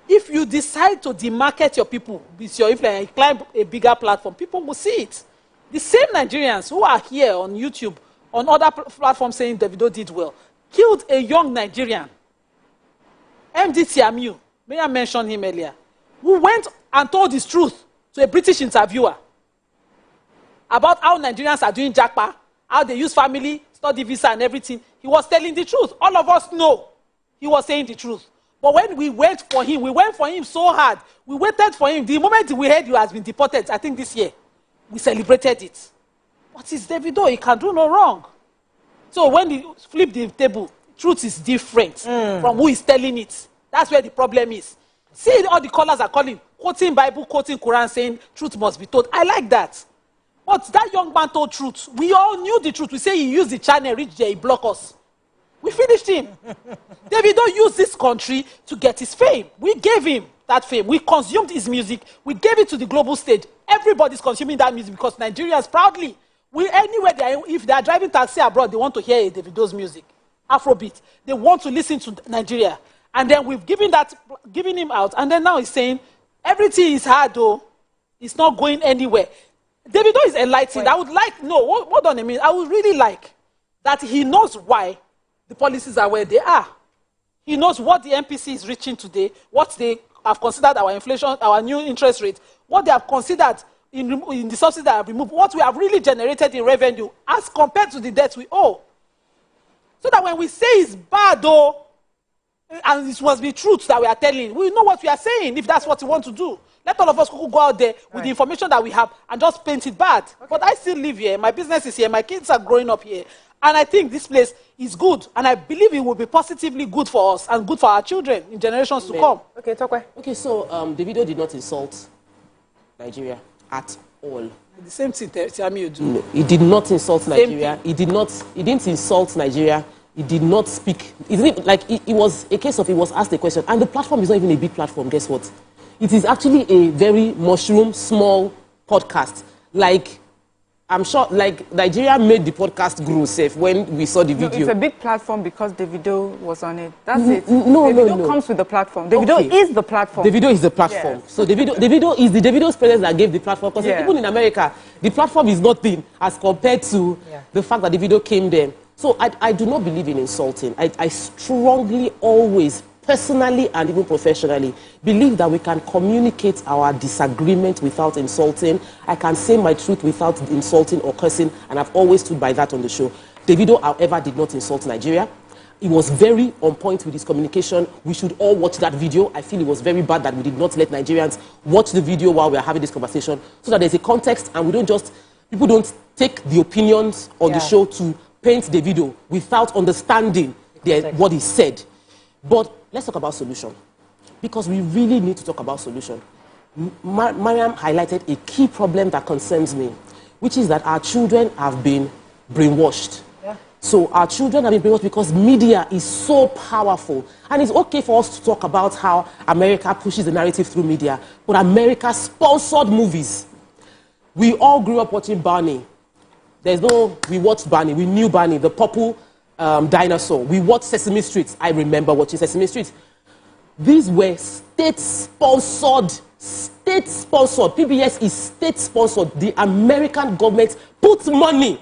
[SPEAKER 3] If you decide to demarket your people with your influence and climb a bigger platform, people will see it. The same Nigerians who are here on YouTube, on other platforms saying Davido did well, killed a young Nigerian, MD Tiamiu, may I mention him earlier, who went and told his truth to a British interviewer about how Nigerians are doing jackpot, how they use family, study visa and everything. He was telling the truth. All of us know he was saying the truth. But when we went for him so hard. We waited for him. The moment we heard he has been deported, I think this year, we celebrated it. What is Davido? He can do no wrong. So when he flip the table, truth is different from who is telling it. That's where the problem is. See, all the callers are calling, quoting Bible, quoting Quran, saying truth must be told. I like that. But that young man told truth. We all knew the truth. We say he used the channel, reached there, he blocked us. We finished him. Davido used this country to get his fame. We gave him that fame. We consumed his music. We gave it to the global stage. Everybody's consuming that music because Nigerians proudly, anywhere if they are driving taxi abroad, they want to hear Davido's music, Afrobeat. They want to listen to Nigeria. And then we've given him out. And then now he's saying, everything is hard though. It's not going anywhere. Davido is enlightened. I would like, what do I mean? I would really like that he knows why the policies are where they are. He knows what the MPC is reaching today, what they have considered our inflation, our new interest rate, what they have considered in the subsidies that have removed, what we have really generated in revenue as compared to the debt we owe. So that when we say it's bad though, and it must be truth that we are telling, we know what we are saying if that's what we want to do. Let all of us go out there with the information that we have and just paint it bad. Okay. But I still live here. My business is here. My kids are growing up here. And I think this place is good. And I believe it will be positively good for us and good for our children in generations to come.
[SPEAKER 8] Okay, Tokwe. Okay, so Davido did not insult Nigeria at all.
[SPEAKER 3] The same thing Tiamiu do.
[SPEAKER 8] No, he did not insult Nigeria. He didn't insult Nigeria. He did not speak. It was a case of he was asked a question. And the platform is not even a big platform. Guess what? It is actually a very mushroom, small podcast. I'm sure, Nigeria made the podcast grow safe when we saw the video.
[SPEAKER 2] It's a big platform because Davido was on it. That's it. Davido comes with the platform. Davido is the platform.
[SPEAKER 8] Davido is the platform. Yes. So Davido's presence that gave the platform. Because even in America, the platform is nothing as compared to the fact that Davido came there. So I do not believe in insulting. I strongly always, personally and even professionally, believe that we can communicate our disagreement without insulting. I can say my truth without insulting or cursing, and I've always stood by that on the show. Davido, however, did not insult Nigeria. He was very on point with his communication. We should all watch that video. I feel it was very bad that we did not let Nigerians watch the video while we are having this conversation, so that there's a context and people don't take the opinions on the show to paint Davido without understanding what he said. But let's talk about solution, because we really need to talk about solution. Mariam highlighted a key problem that concerns me, which is that our children have been brainwashed. Yeah. So our children have been brainwashed because media is so powerful. And it's okay for us to talk about how America pushes the narrative through media, but America sponsored movies. We all grew up watching Barney. We watched Barney, we knew Barney, the purple Dinosaur. We watched Sesame Street. I remember watching Sesame Street. These were state-sponsored. PBS is state-sponsored. The American government puts money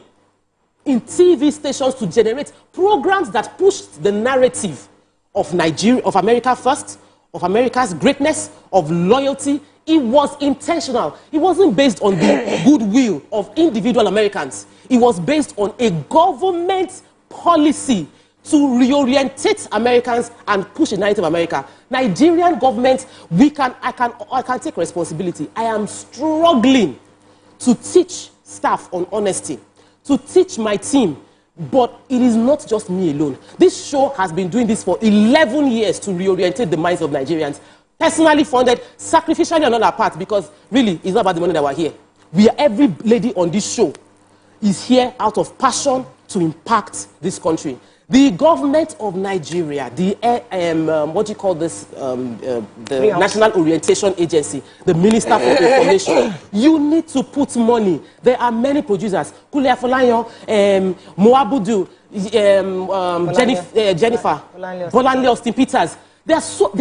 [SPEAKER 8] in TV stations to generate programs that push the narrative of Nigeria, of America first, of America's greatness, of loyalty. It was intentional. It wasn't based on the goodwill of individual Americans. It was based on a government policy to reorientate Americans and push the narrative of America. Nigerian government, I can take responsibility. I am struggling to teach staff on honesty, to teach my team, but it is not just me alone. This show has been doing this for 11 years to reorientate the minds of Nigerians. Personally funded, sacrificially on our part, because really, it's not about the money that we're here. Every lady on this show is here out of passion to impact this country. The government of Nigeria, the National Orientation Agency, the Minister for Information, you need to put money. There are many producers. Kule Afolayan, Moabudu, Jennifer, Bolanle Austin Peters. There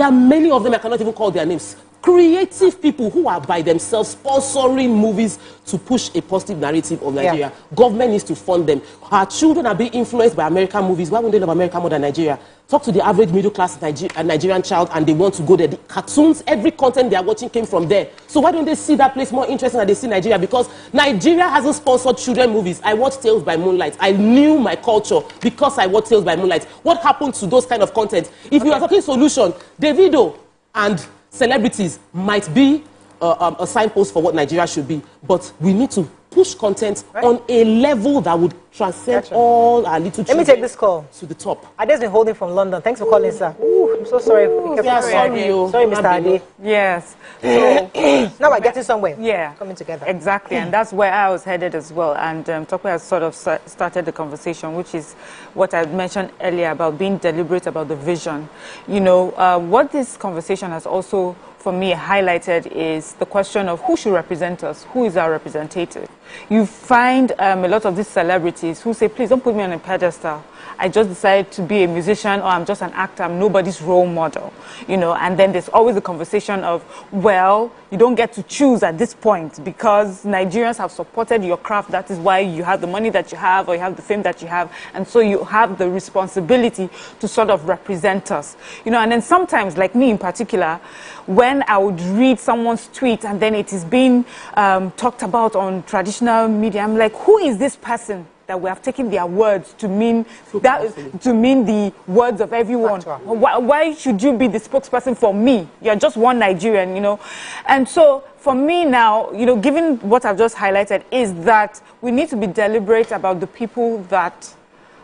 [SPEAKER 8] are many of them, I cannot even call their names. Creative people who are by themselves sponsoring movies to push a positive narrative of Nigeria. Yeah. Government needs to fund them. Our children are being influenced by American movies. Why wouldn't they love America more than Nigeria? Talk to the average middle-class Nigerian child and they want to go there. The cartoons, every content they are watching came from there. So why don't they see that place more interesting than they see Nigeria? Because Nigeria hasn't sponsored children movies. I watched Tales by Moonlight. I knew my culture because I watched Tales by Moonlight. What happened to those kind of content? If you are talking solution, Davido and celebrities might be a signpost for what Nigeria should be, but we need to push content on a level that would transcend all our little children.
[SPEAKER 1] Let me take this call
[SPEAKER 8] to the top.
[SPEAKER 1] Ade's been holding from London. Thanks for calling, sir. Ooh, I'm so sorry. Sorry, Mr. Ade.
[SPEAKER 2] Yes. So
[SPEAKER 1] now we're getting somewhere.
[SPEAKER 2] Yeah.
[SPEAKER 1] Coming together.
[SPEAKER 2] Exactly, and that's where I was headed as well. And Tokwe has sort of started the conversation, which is what I mentioned earlier about being deliberate about the vision. You know, what this conversation has also, for me, highlighted is the question of who should represent us, who is our representative. You find a lot of these celebrities who say, please don't put me on a pedestal. I just decided to be a musician, or I'm just an actor, I'm nobody's role model. You know, and then there's always the conversation of, well, you don't get to choose at this point because Nigerians have supported your craft. That is why you have the money that you have, or you have the fame that you have. And so you have the responsibility to sort of represent us. You know, and then sometimes, like me in particular, when I would read someone's tweet and then it is being talked about on traditional media, I'm like, who is this person that we have taken their words to mean the words of everyone? Why should you be the spokesperson for me? You're just one Nigerian, you know. And so for me now, you know, given what I've just highlighted, is that we need to be deliberate about the people that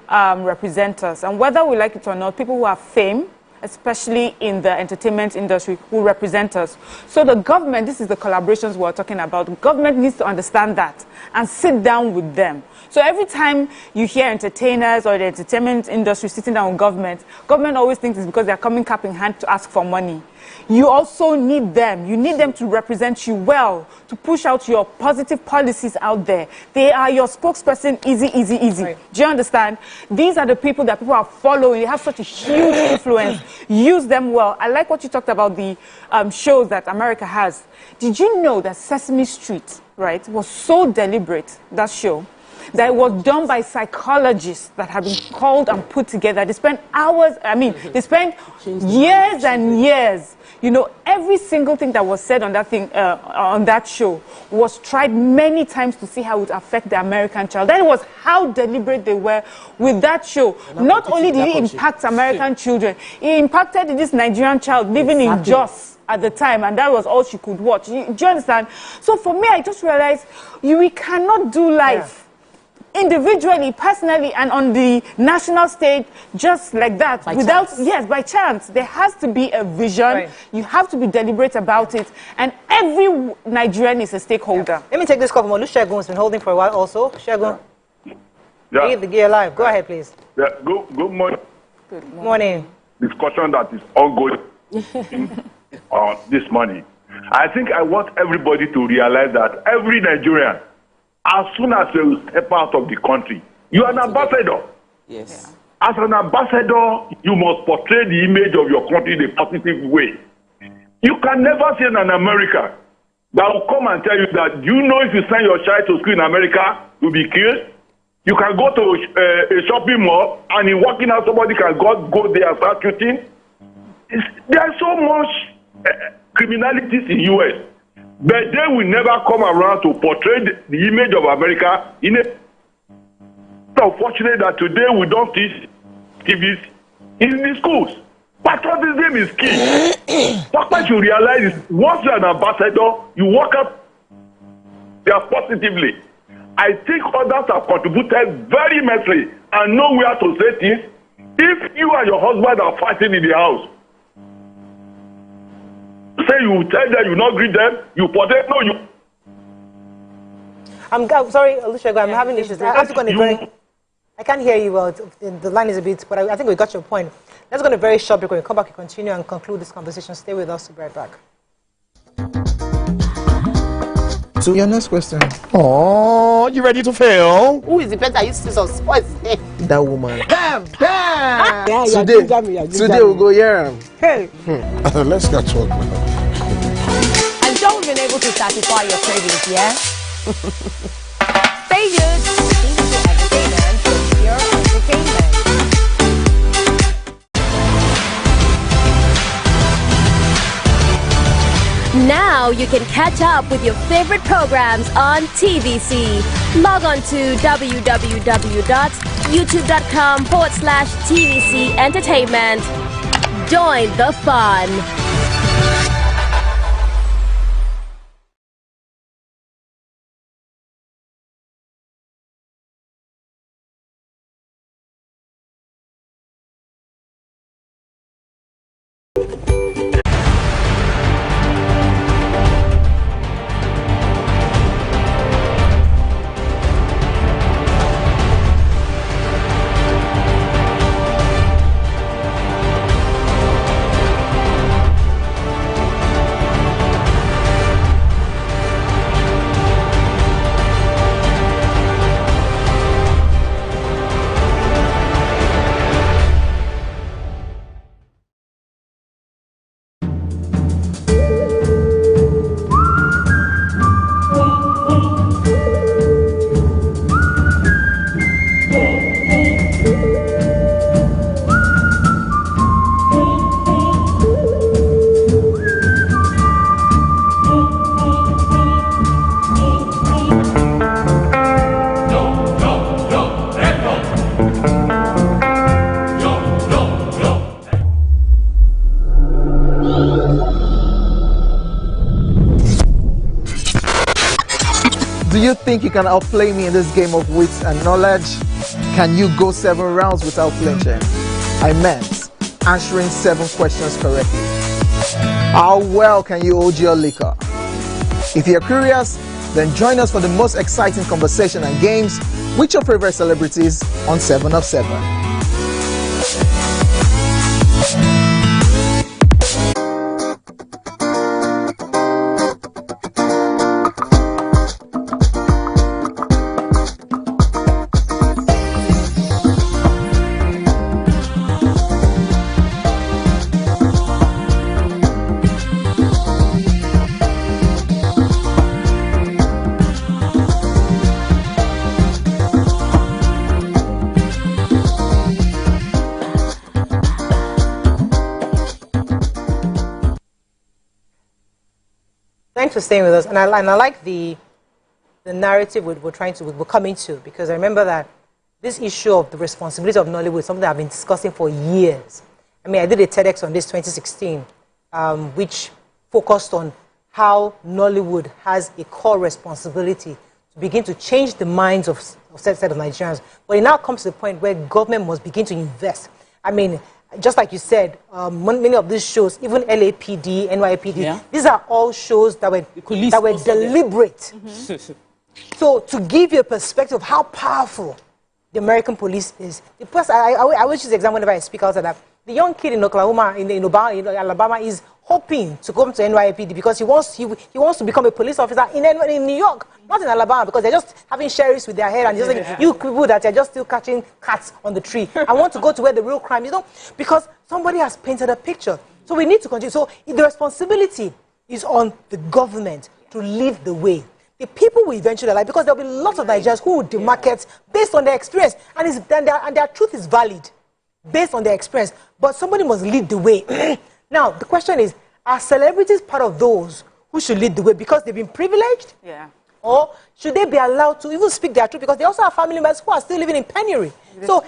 [SPEAKER 2] represent us. And whether we like it or not, people who have fame, especially in the entertainment industry, who represent us. So the government, this is the collaborations we're talking about, the government needs to understand that and sit down with them. So every time you hear entertainers or the entertainment industry sitting down with government always thinks it's because they're coming cap in hand to ask for money. You also need them. You need them to represent you well, to push out your positive policies out there. They are your spokesperson, easy. Right. Do you understand? These are the people that people are following. They have such a huge influence. Use them well. I like what you talked about, the shows that America has. Did you know that Sesame Street, right, was so deliberate, that show, that it was done by psychologists that have been called and put together? They spent hours, they spent years and years. You know, every single thing that was said on that thing, on that show, was tried many times to see how it would affect the American child. That was how deliberate they were with that show. Not only did it impact American children, it impacted this Nigerian child living in Jos at the time, and that was all she could watch. Do you understand? So for me, I just realized we cannot do life individually, personally, and on the national stage just like that, by chance. There has to be a vision. Right. You have to be deliberate about it, and every Nigerian is a stakeholder.
[SPEAKER 1] Let me take this call from Olusegun, who's been holding for a while also. Shegun, the gear live. Go ahead, please.
[SPEAKER 17] Yeah, good morning.
[SPEAKER 1] Good morning.
[SPEAKER 17] Discussion that is ongoing this morning. I think I want everybody to realize that every Nigerian, as soon as you step out of the country, you are an ambassador.
[SPEAKER 8] Yes.
[SPEAKER 17] As an ambassador, you must portray the image of your country in a positive way. You can never see an American that will come and tell you that, you know, if you send your child to school in America, you'll be killed. You can go to a shopping mall and in walking out, somebody can go there and start shooting. There's so much criminality in U.S. But they will never come around to portray the image of America in a... It's unfortunate that today we don't teach TVs in the schools. Patriotism is key. What you realize is once you're an ambassador, you walk up there positively. I think others have contributed very immensely and know where to say things. If you and your husband are fighting in the house, say you tell them, you not greet them, you protect, no, you...
[SPEAKER 1] I'm sorry, Olusegun, I'm having issues. I can't hear you well. The line is a bit, but I think we got your point. Let's go on a very short break. When we come back, we continue and conclude this conversation. Stay with us. We'll be right back.
[SPEAKER 6] To your next question.
[SPEAKER 10] Oh, you ready to fail?
[SPEAKER 11] Who is the better? You see some sports.
[SPEAKER 6] That woman.
[SPEAKER 11] Damn!
[SPEAKER 6] Yeah, today we'll go here.
[SPEAKER 11] Hey.
[SPEAKER 14] Let's get talk now.
[SPEAKER 7] And don't been able to satisfy your cravings, yeah? Stay good. TVC Entertainment for pure entertainment. Now you can catch up with your favorite programs on TVC. Log on to www.youtube.com/TVC Entertainment. Join the fun.
[SPEAKER 6] Do you think you can outplay me in this game of wits and knowledge? Can you go 7 rounds without flinching? I meant answering 7 questions correctly. How well can you hold your liquor? If you're curious, then join us for the most exciting conversation and games with your favorite celebrities on 7 of 7.
[SPEAKER 1] Thanks for staying with us. And I like the narrative we're coming to, because I remember that this issue of the responsibility of Nollywood is something that I've been discussing for years. I mean, I did a TEDx on this 2016, which focused on how Nollywood has a core responsibility to begin to change the minds of set of Nigerians. But it now comes to the point where government must begin to invest. I mean, just like you said, many of these shows, even LAPD, NYPD, these are all shows that were deliberate. Mm-hmm. So to give you a perspective of how powerful the American police is, I always use the example whenever I speak outside that the young kid in Oklahoma, in Alabama, is hoping to come to NYPD because he wants to become a police officer in New York, not in Alabama, because they're just having sheriffs with their hair and just like, you people that are just still catching cats on the tree. I want to go to where the real crime, because somebody has painted a picture. So we need to continue. So the responsibility is on the government to lead the way. The people will eventually lie because there'll be lots of Nigerians who will demarket based on their experience, and their truth is valid based on their experience. But somebody must lead the way. Now, the question is, are celebrities part of those who should lead the way because they've been privileged?
[SPEAKER 2] Yeah.
[SPEAKER 1] Or should they be allowed to even speak their truth because they also have family members who are still living in penury? So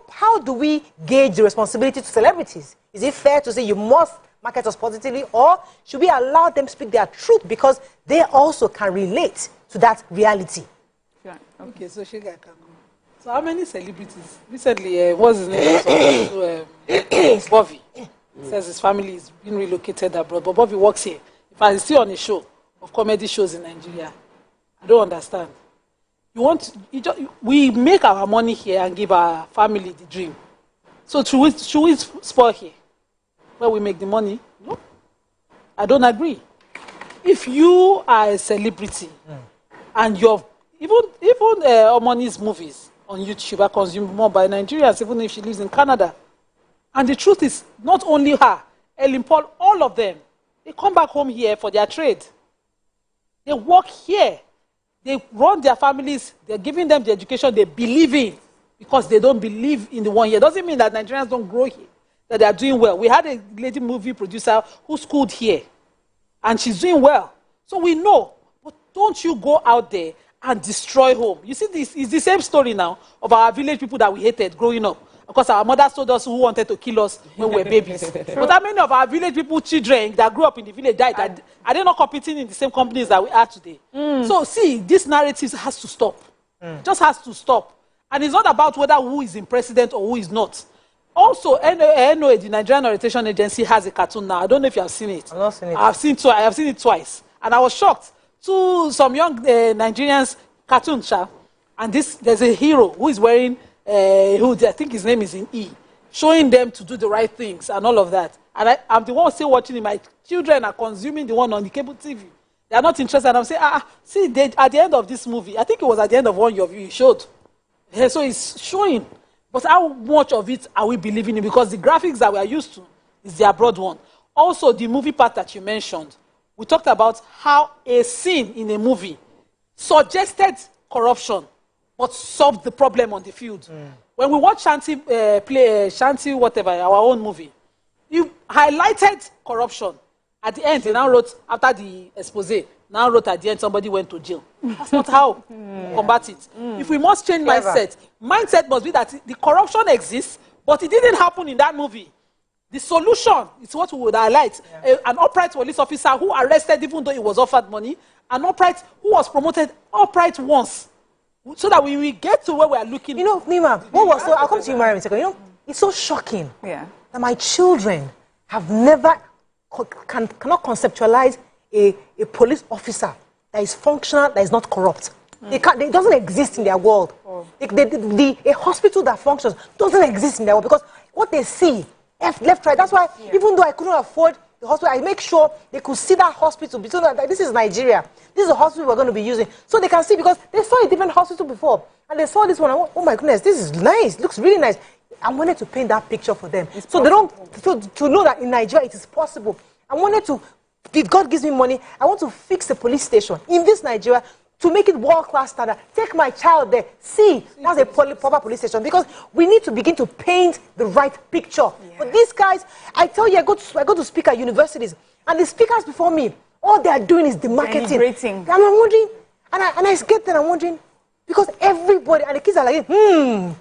[SPEAKER 1] how do we gauge the responsibility to celebrities? Is it fair to say you must market us positively, or should we allow them to speak their truth because they also can relate to that reality?
[SPEAKER 3] Yeah. Okay, so Shega can go. So how many celebrities? Recently, what's his name? Bobby. Says his family is being relocated abroad, but Bobby works here. If I still on a show of comedy shows in Nigeria, I don't understand. We make our money here and give our family the dream. So should we spoil here where we make the money? No, I don't agree. If you are a celebrity and you're even Omoni's movies on YouTube are consumed more by Nigerians, even if she lives in Canada. And the truth is, not only her, Ellen Paul, all of them, they come back home here for their trade. They work here. They run their families. They're giving them the education they believe in because they don't believe in the one here. Doesn't mean that Nigerians don't grow here, that they are doing well. We had a lady movie producer who schooled here, and she's doing well. So we know. But don't you go out there and destroy home. You see, this is the same story now of our village people that we hated growing up. Because our mothers told us who wanted to kill us when we were babies. But how many of our village people, children that grew up in the village died? Are they not competing in the same companies that we are today? So see, this narrative has to stop. Just has to stop. And it's not about whether who is in president or who is not. Also, NOA, the Nigerian Orientation Agency, has a cartoon now. I don't know if you have seen it.
[SPEAKER 1] I've not seen it.
[SPEAKER 3] I have seen it twice. And I was shocked. To some young Nigerians cartoon, and there's a hero who is wearing who I think his name is in E, showing them to do the right things and all of that. And I'm the one still watching it. My children are consuming the one on the cable TV. They are not interested. And I'm saying, see, at the end of this movie, I think it was at the end of one you showed. So it's showing. But how much of it are we believing in? Because the graphics that we are used to is the abroad one. Also, the movie part that you mentioned, we talked about how a scene in a movie suggested corruption but solved the problem on the field. When we watch Shanti play Shanti whatever, our own movie, you highlighted corruption. At the end, they now wrote, after the expose, now wrote at the end, somebody went to jail. That's not how we combat it. If we must change mindset must be that the corruption exists, but it didn't happen in that movie. The solution is what we would highlight. An upright police officer who arrested even though he was offered money, an upright who was promoted upright once. So that when we get to where we are looking...
[SPEAKER 1] You know, Nima, I'll come to you, Mariam, in a second. You know, it's so shocking that my children have never, cannot conceptualize a police officer that is functional, that is not corrupt. It doesn't exist in their world. A hospital that functions doesn't exist in their world because what they see, left, right, that's why even though I couldn't afford the hospital, I make sure they could see that hospital. So that this is Nigeria. This is the hospital we're going to be using. So they can see because they saw a different hospital before. And they saw this one. Oh my goodness, this is nice. Looks really nice. I wanted to paint that picture for them. So they don't, to know that in Nigeria it is possible. I wanted to, if God gives me money, I want to fix a police station in this Nigeria to make it world-class standard. Take my child there. See, that's a proper police station because we need to begin to paint the right picture. But these guys, I tell you, I go to speak at universities, and the speakers before me, all they are doing is the marketing. And I'm wondering, and I get there, I'm wondering, because everybody, and the kids are like, and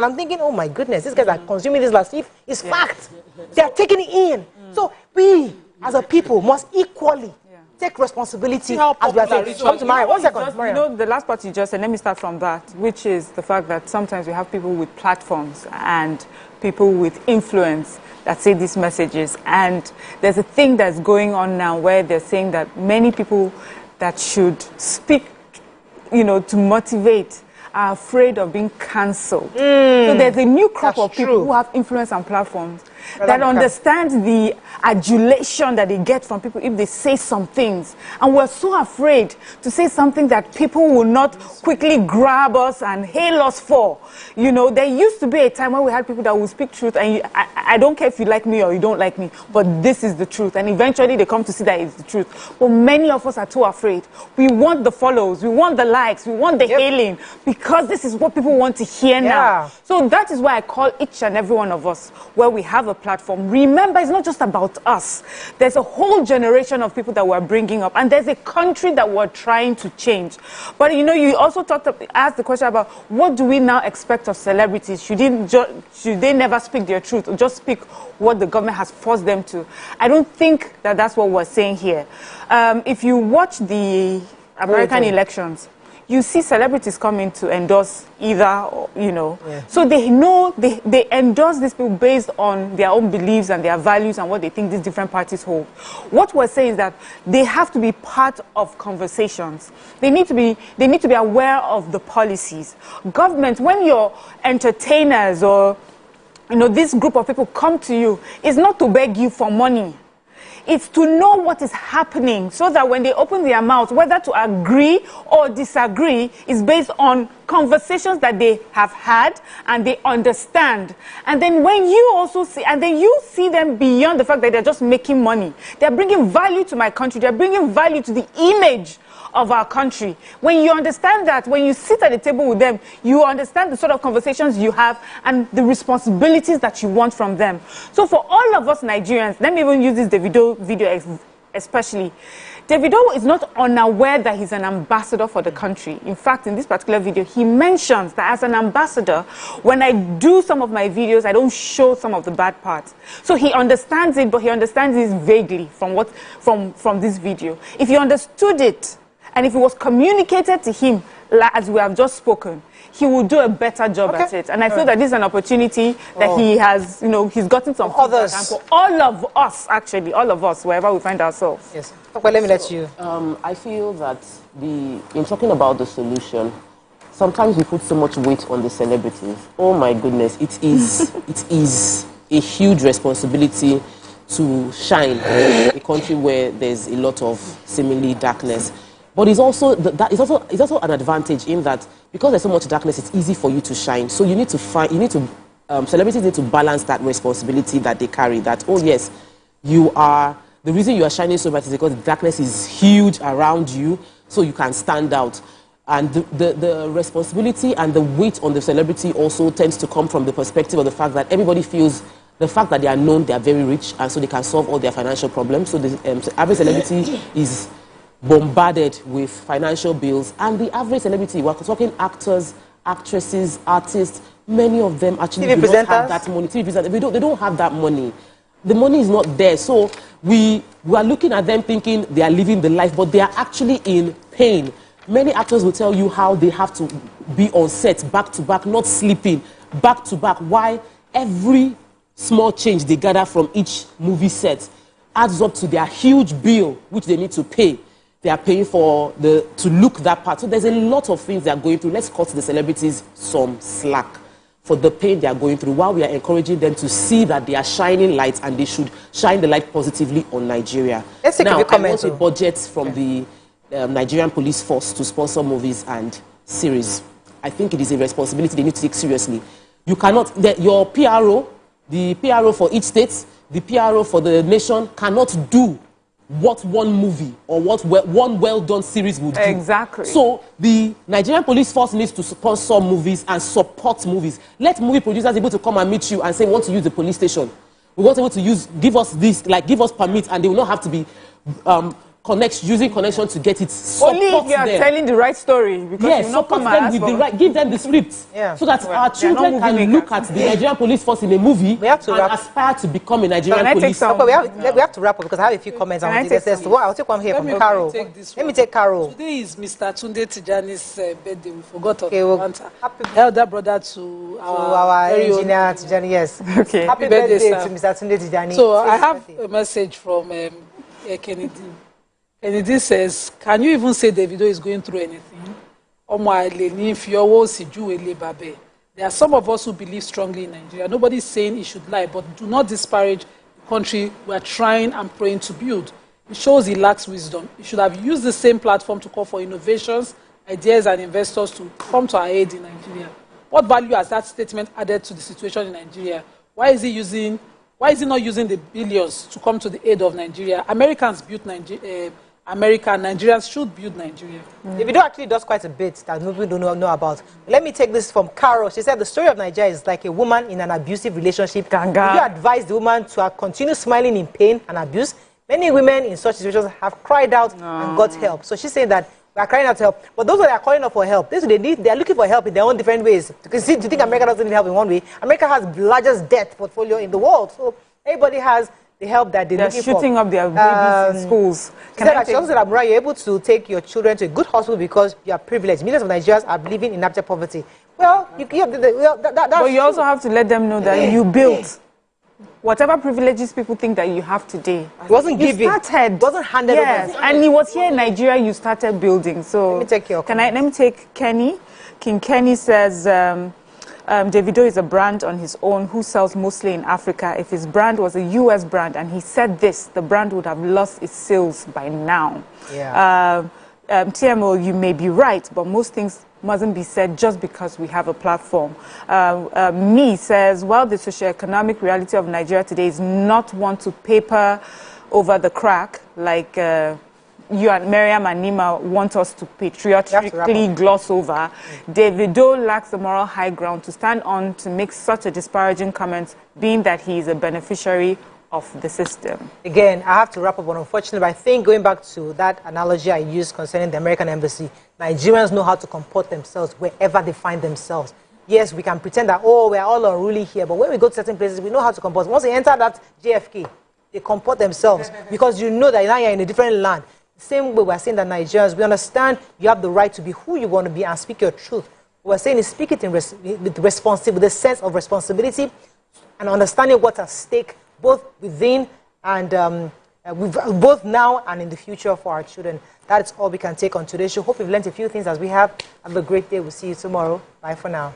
[SPEAKER 1] I'm thinking, oh my goodness, these guys are consuming this as if it's fact. They are taking it in. So we, as a people, must equally take responsibility as we are saying. Come to Maria, 1 second.
[SPEAKER 2] You know, the last part you just said, let me start from that, which is the fact that sometimes we have people with platforms and people with influence that say these messages. And there's a thing that's going on now where they're saying that many people that should speak, you know, to motivate are afraid of being cancelled. So there's a new crop of people who have influence and platforms that understand the adulation that they get from people if they say some things. And we're so afraid to say something that people will not quickly grab us and hail us for. You know, there used to be a time when we had people that would speak truth, and I don't care if you like me or you don't like me, but this is the truth. And eventually they come to see that it's the truth. But many of us are too afraid. We want the follows, we want the likes, we want the hailing, because this is what people want to hear now. So that is why I call each and every one of us, where we have a platform. Remember, it's not just about us. There's a whole generation of people that we're bringing up, and there's a country that we're trying to change. But you know, you also asked the question about what do we now expect of celebrities? Should they never speak their truth or just speak what the government has forced them to? I don't think that that's what we're saying here. If you watch the American elections, you see celebrities coming to endorse either, or, you know. So they know, they endorse these people based on their own beliefs and their values and what they think these different parties hold. What we're saying is that they have to be part of conversations. They need to be aware of the policies. Government, when your entertainers or, you know, this group of people come to you, it's not to beg you for money. It's to know what is happening so that when they open their mouth, whether to agree or disagree is based on conversations that they have had and they understand. And then when you also see, and then you see them beyond the fact that they're just making money. They're bringing value to my country. They're bringing value to the image of our country. When you understand that, when you sit at the table with them, you understand the sort of conversations you have and the responsibilities that you want from them. So for all of us Nigerians, let me even use this Davido video especially. Davido is not unaware that he's an ambassador for the country. In fact, in this particular video, he mentions that as an ambassador, when I do some of my videos, I don't show some of the bad parts. So he understands it, but he understands it vaguely from this video. If he understood it, and if it was communicated to him, as we have just spoken, he will do a better job at it. And I feel that this is an opportunity that he has, you know, he's gotten some others. For all of us, actually, all of us, wherever we find ourselves.
[SPEAKER 1] Yes. Okay, let me let you.
[SPEAKER 4] I feel that in talking about the solution, sometimes we put so much weight on the celebrities. Oh my goodness, it is a huge responsibility to shine in a country where there's a lot of seemingly darkness. But it's also an advantage in that because there's so much darkness, it's easy for you to shine. So you need to celebrities need to balance that responsibility that they carry. That, oh yes, the reason you are shining so much is because the darkness is huge around you, so you can stand out. And the responsibility and the weight on the celebrity also tends to come from the perspective of the fact that everybody feels the fact that they are known, they are very rich, and so they can solve all their financial problems. So the average celebrity is bombarded with financial bills, and the average celebrity, we're talking actors, actresses, artists, many of them actually do not have that money. TV presenters, they don't have that money. The money is not there. So we are looking at them thinking they are living the life, but they are actually in pain. Many actors will tell you how they have to be on set back to back, not sleeping, back to back. Why? Every small change they gather from each movie set adds up to their huge bill, which they need to pay. They are paying to look that part. So there's a lot of things they are going through. Let's cut the celebrities some slack for the pain they are going through, while we are encouraging them to see that they are shining lights and they should shine the light positively on Nigeria.
[SPEAKER 1] Let's take a comment.
[SPEAKER 4] I want a budget from the Nigerian police force to sponsor movies and series. I think it is a responsibility they need to take seriously. You cannot, your PRO, the PRO for each state, the PRO for the nation cannot do what one movie or what one well-done series would do.
[SPEAKER 2] Exactly.
[SPEAKER 4] So the Nigerian police force needs to sponsor movies and support movies. Let movie producers be able to come and meet you and say, we want to use the police station. We want able to give us this, give us permit, and they will not have to be using connection to get it.
[SPEAKER 2] Only if you are telling the right story. Because
[SPEAKER 4] yes, support them with the right, give them the scripts, so that our children can look at the Nigerian police force in a movie and aspire to become a Nigerian police.
[SPEAKER 1] Okay, we have to wrap up because I have a few comments. I'll take one here from Carol. Let me take Carol.
[SPEAKER 3] Today is Mr. Tunde Tijani's birthday. We forgot elder brother to our
[SPEAKER 1] engineer Tijani. Yes.
[SPEAKER 2] Okay.
[SPEAKER 1] Happy birthday to Mr. Tunde Tijani.
[SPEAKER 3] So I have a message from Kennedy. Kennedy says, can you even say Davido is going through anything? There are some of us who believe strongly in Nigeria. Nobody's saying it should lie, but do not disparage the country we're trying and praying to build. It shows he lacks wisdom. He should have used the same platform to call for innovations, ideas, and investors to come to our aid in Nigeria. What value has that statement added to the situation in Nigeria? Why is he not using the billions to come to the aid of Nigeria? Americans built America, Nigerians should build Nigeria.
[SPEAKER 1] Davido actually does quite a bit that people don't know about. Let me take this from Carol. She said the story of Nigeria is like a woman in an abusive relationship. Would you advise the woman to continue smiling in pain and abuse? Many women in such situations have cried out and got help. So she's saying that we are crying out for help. But those who are calling up for help, they are looking for help in their own different ways. Because do you think America doesn't need help in one way? America has the largest debt portfolio in the world. So everybody has the help that they're looking for.
[SPEAKER 2] They're shooting up their babies in schools.
[SPEAKER 1] She also said, Amura, you're able to take your children to a good hospital because you are privileged. Millions of Nigerians are living in abject poverty. Well,
[SPEAKER 2] but you also have to let them know that you built whatever privileges people think that you have today.
[SPEAKER 1] It wasn't given.
[SPEAKER 2] It
[SPEAKER 1] wasn't handed over.
[SPEAKER 2] And it was here in Nigeria you started building. So
[SPEAKER 1] let me take your
[SPEAKER 2] let me take Kenny. King Kenny says Davido is a brand on his own who sells mostly in Africa. If his brand was a US brand and he said this, the brand would have lost its sales by now.
[SPEAKER 1] Yeah.
[SPEAKER 2] TMO, you may be right, but most things mustn't be said just because we have a platform. Me says, well, the socioeconomic reality of Nigeria today is not one to paper over the crack like you and Miriam and Nima want us to patriotically gloss over. Davido lacks the moral high ground to stand on to make such a disparaging comment, being that he is a beneficiary of the system.
[SPEAKER 1] Again, I have to wrap up, but unfortunately, I think going back to that analogy I used concerning the American embassy, Nigerians know how to comport themselves wherever they find themselves. Yes, we can pretend that, oh, we're all unruly here, but when we go to certain places, we know how to comport. Once they enter that JFK, they comport themselves because you know that now you're in a different land. The same way we're saying that Nigerians, we understand you have the right to be who you want to be and speak your truth. What we're saying is speak it with the sense of responsibility and understanding what's at stake both within and both now and in the future for our children. That's all we can take on today's show. Hope you've learned a few things as we have. Have a great day. We'll see you tomorrow. Bye for now.